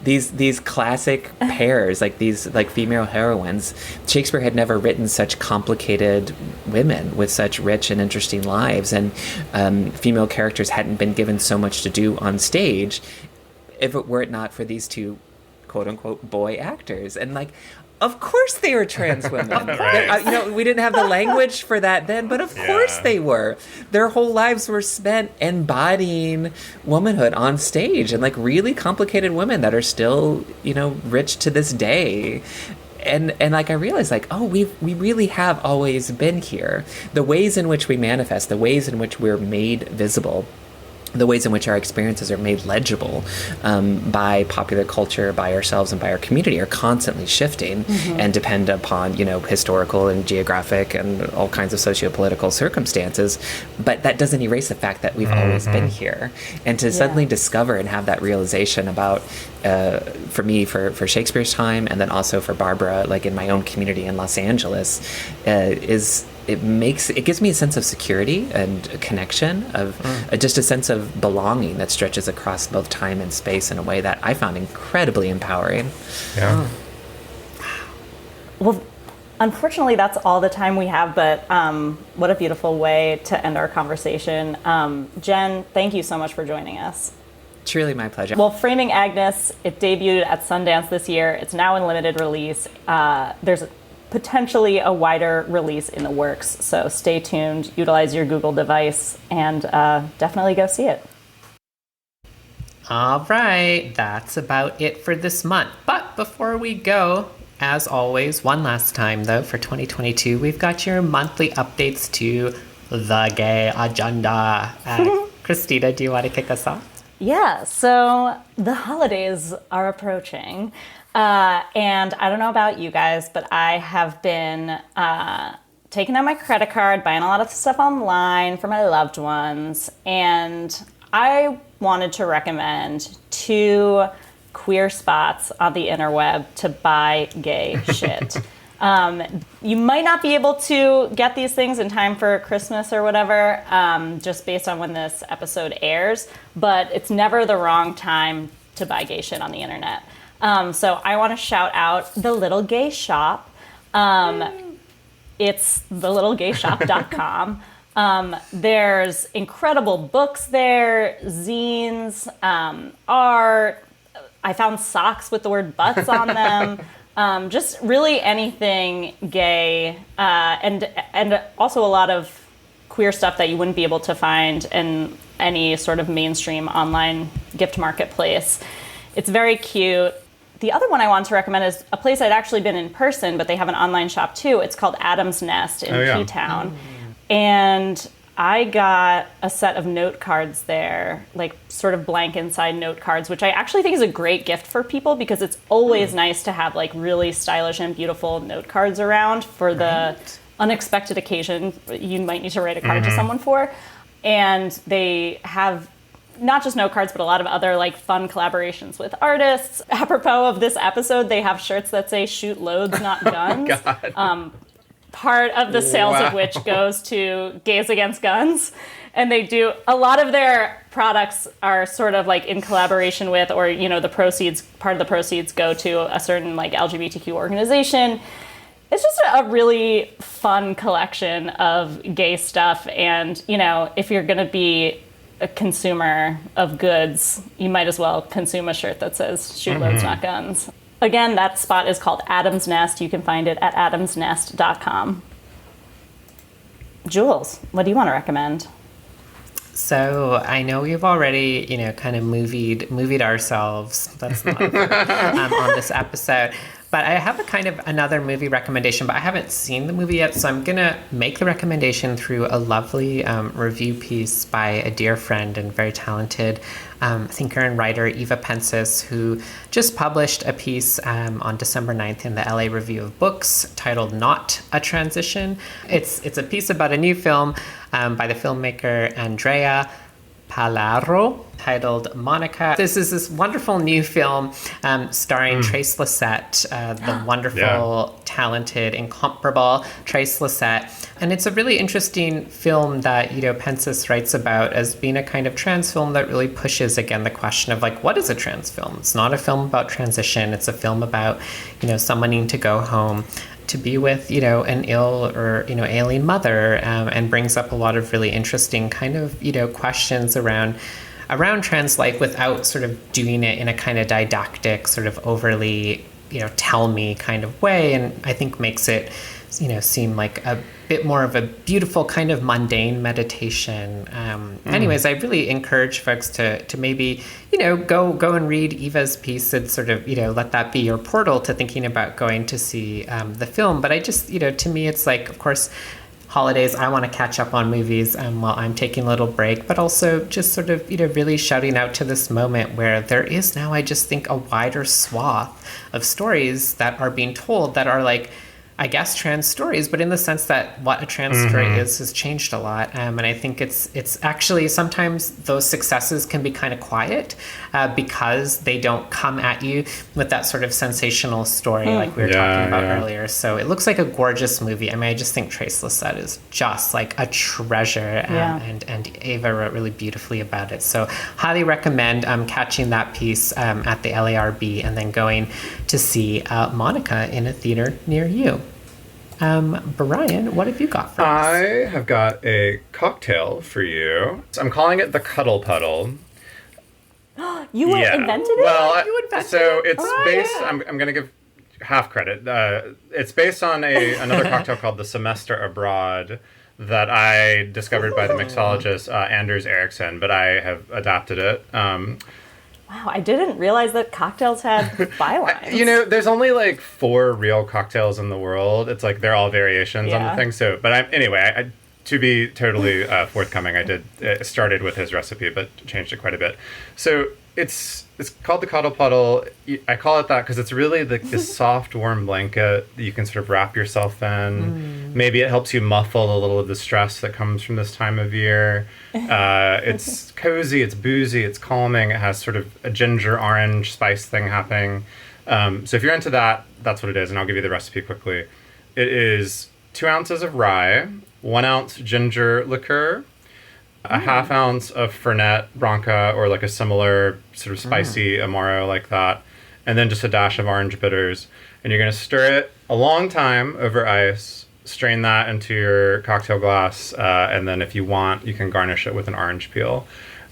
These classic pairs, these female heroines. Shakespeare had never written such complicated women with such rich and interesting lives, and female characters hadn't been given so much to do on stage if it were not for these two quote-unquote boy actors. And of course they were trans women. We didn't have the language for that then, but of course they were. Their whole lives were spent embodying womanhood on stage, and really complicated women that are still rich to this day. And I realized we really have always been here. The ways in which we manifest, the ways in which we're made visible, the ways in which our experiences are made legible by popular culture, by ourselves, and by our community are constantly shifting and depend upon, historical and geographic and all kinds of socio-political circumstances. But that doesn't erase the fact that we've always been here. And to suddenly discover and have that realization about, for me, for Shakespeare's time, and then also for Barbara, in my own community in Los Angeles, it gives me a sense of security and a connection of just a sense of belonging that stretches across both time and space in a way that I found incredibly empowering.
Yeah.
Well, unfortunately, that's all the time we have, but what a beautiful way to end our conversation. Jen, thank you so much for joining us.
Truly my pleasure.
Well, Framing Agnes, it debuted at Sundance this year. It's now in limited release. There's potentially a wider release in the works, so stay tuned, utilize your Google device, and definitely go see it.
All right, that's about it for this month. But before we go, as always, one last time though, for 2022, we've got your monthly updates to the gay agenda. Christina, do you want to kick us off?
Yeah, so the holidays are approaching. And I don't know about you guys, but I have been taking out my credit card, buying a lot of stuff online for my loved ones. And I wanted to recommend 2 queer spots on the interweb to buy gay shit. You might not be able to get these things in time for Christmas or whatever, just based on when this episode airs, but it's never the wrong time to buy gay shit on the internet. So I want to shout out The Little Gay Shop. It's thelittlegayshop.com. There's incredible books there, zines, art. I found socks with the word butts on them. Just really anything gay, and also a lot of queer stuff that you wouldn't be able to find in any sort of mainstream online gift marketplace. It's very cute. The other one I want to recommend is a place I'd actually been in person, but they have an online shop too. It's called Adam's Nest in P-Town. And I got a set of note cards there, like sort of blank inside note cards, which I actually think is a great gift for people because it's always nice to have like really stylish and beautiful note cards around for the unexpected occasion you might need to write a card to someone for. And they have not just note cards, but a lot of other like fun collaborations with artists. Apropos of this episode, they have shirts that say "Shoot loads, not guns." Part of the sales of which goes to Gays Against Guns. And they do, a lot of their products are sort of like in collaboration with, or, you know, the proceeds, part of the proceeds go to a certain like LGBTQ organization. It's just a really fun collection of gay stuff. And, you know, if you're going to be a consumer of goods, you might as well consume a shirt that says "Shoot loads, not guns." Again, that spot is called Adam's Nest. You can find it at adamsnest.com. Jules, what do you want to recommend?
So I know we've already, you know, kind of movied ourselves. That's not on this episode. But I have a kind of another movie recommendation, but I haven't seen the movie yet, so I'm going to make the recommendation through a lovely review piece by a dear friend and very talented thinker and writer, Eva Pensis, who just published a piece on December 9th in the LA Review of Books titled "Not a Transition." It's a piece about a new film by the filmmaker Andrea Palaro titled Monica. This is this wonderful new film starring Trace Lysette, the wonderful, talented, incomparable Trace Lysette. And it's a really interesting film that, you know, Pensis writes about as being a kind of trans film that really pushes, again, the question of, like, what is a trans film? It's not a film about transition. It's a film about, you know, someone needing to go home to be with, you know, an ill or, you know, alien mother, and brings up a lot of really interesting kind of, you know, questions around trans life without sort of doing it in a kind of didactic, sort of overly, you know, tell me kind of way. And I think makes it, you know, seem like a bit more of a beautiful kind of mundane meditation. Anyways, I really encourage folks to maybe, you know, go and read Eva's piece and sort of, you know, let that be your portal to thinking about going to see the film. But I just, you know, to me, it's like, of course, holidays, I want to catch up on movies while I'm taking a little break, but also just sort of, you know, really shouting out to this moment where there is now, I just think, a wider swath of stories that are being told that are like, I guess, trans stories, but in the sense that what a trans story is has changed a lot. And I think it's actually sometimes those successes can be kind of quiet because they don't come at you with that sort of sensational story like we were talking about earlier. So it looks like a gorgeous movie. I mean, I just think Trace Lysette is just like a treasure, and Ava wrote really beautifully about it. So highly recommend catching that piece at the LARB and then going to see Monica in a theater near you. Bryan, what have you got for us?
I have got a cocktail for you. I'm calling it the Cuddle Puddle.
You invented it?
Well,
You invented
so
it?
it's based, I'm going to give half credit. It's based on another cocktail called the Semester Abroad that I discovered by the mixologist Anders Ericsson, but I have adapted it.
Wow, I didn't realize that cocktails had bylines.
You know, there's only like 4 real cocktails in the world. It's like they're all variations on the
Yeah.
thing. So, but anyway, to be totally forthcoming, I did started with his recipe, but changed it quite a bit. So it's called the Cuddle Puddle. I call it that because it's really this soft, warm blanket that you can sort of wrap yourself in. Maybe it helps you muffle a little of the stress that comes from this time of year. It's cozy, it's boozy, it's calming. It has sort of a ginger orange spice thing happening. So if you're into that, that's what it is. And I'll give you the recipe quickly. It is 2 ounces of rye, 1 ounce ginger liqueur, a half ounce of Fernet Branca or like a similar sort of spicy Amaro like that, and then just a dash of orange bitters. And you're going to stir it a long time over ice, strain that into your cocktail glass, and then if you want, you can garnish it with an orange peel.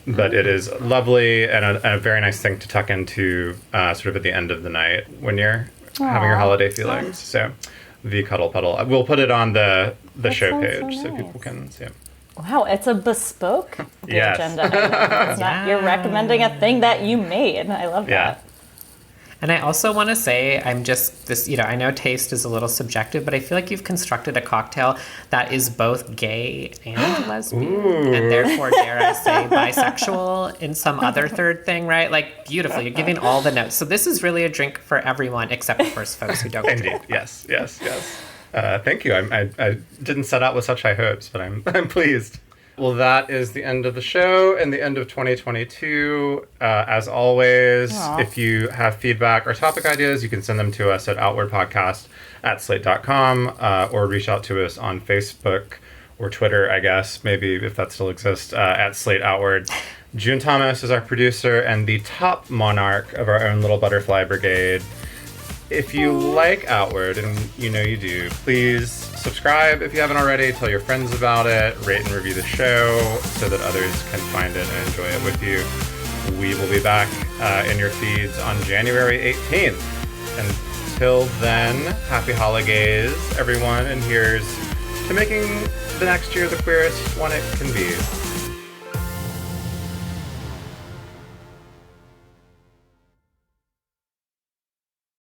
But it is lovely and a very nice thing to tuck into sort of at the end of the night when you're having your holiday feelings. So the Cuddle Puddle. We'll put it on the show
sounds
page
so
so
nice.
people can see it.
Wow, it's a bespoke
Yes.
agenda. It's not, you're recommending a thing that you made. I love
Yeah.
that.
And I also want to say, I'm just this, I know taste is a little subjective, but I feel like you've constructed a cocktail that is both gay and lesbian, and therefore, dare I say, bisexual in some other third thing, right? Like, beautiful. You're giving all the notes. So this is really a drink for everyone, except, of course, folks who don't get to
Indeed. Yes. Thank you. I didn't set out with such high hopes, but I'm pleased. Well, that is the end of the show and the end of 2022. As always, if you have feedback or topic ideas, you can send them to us at outwardpodcast@slate.com or reach out to us on Facebook or Twitter, I guess, maybe if that still exists, at Slate Outward. June Thomas is our producer and the top monarch of our own little butterfly brigade. If you like Outward, and you know you do, please subscribe if you haven't already. Tell your friends about it. Rate and review the show so that others can find it and enjoy it with you. We will be back in your feeds on January 18th. Until then, happy holidays, everyone. And here's to making the next year the queerest one it can be.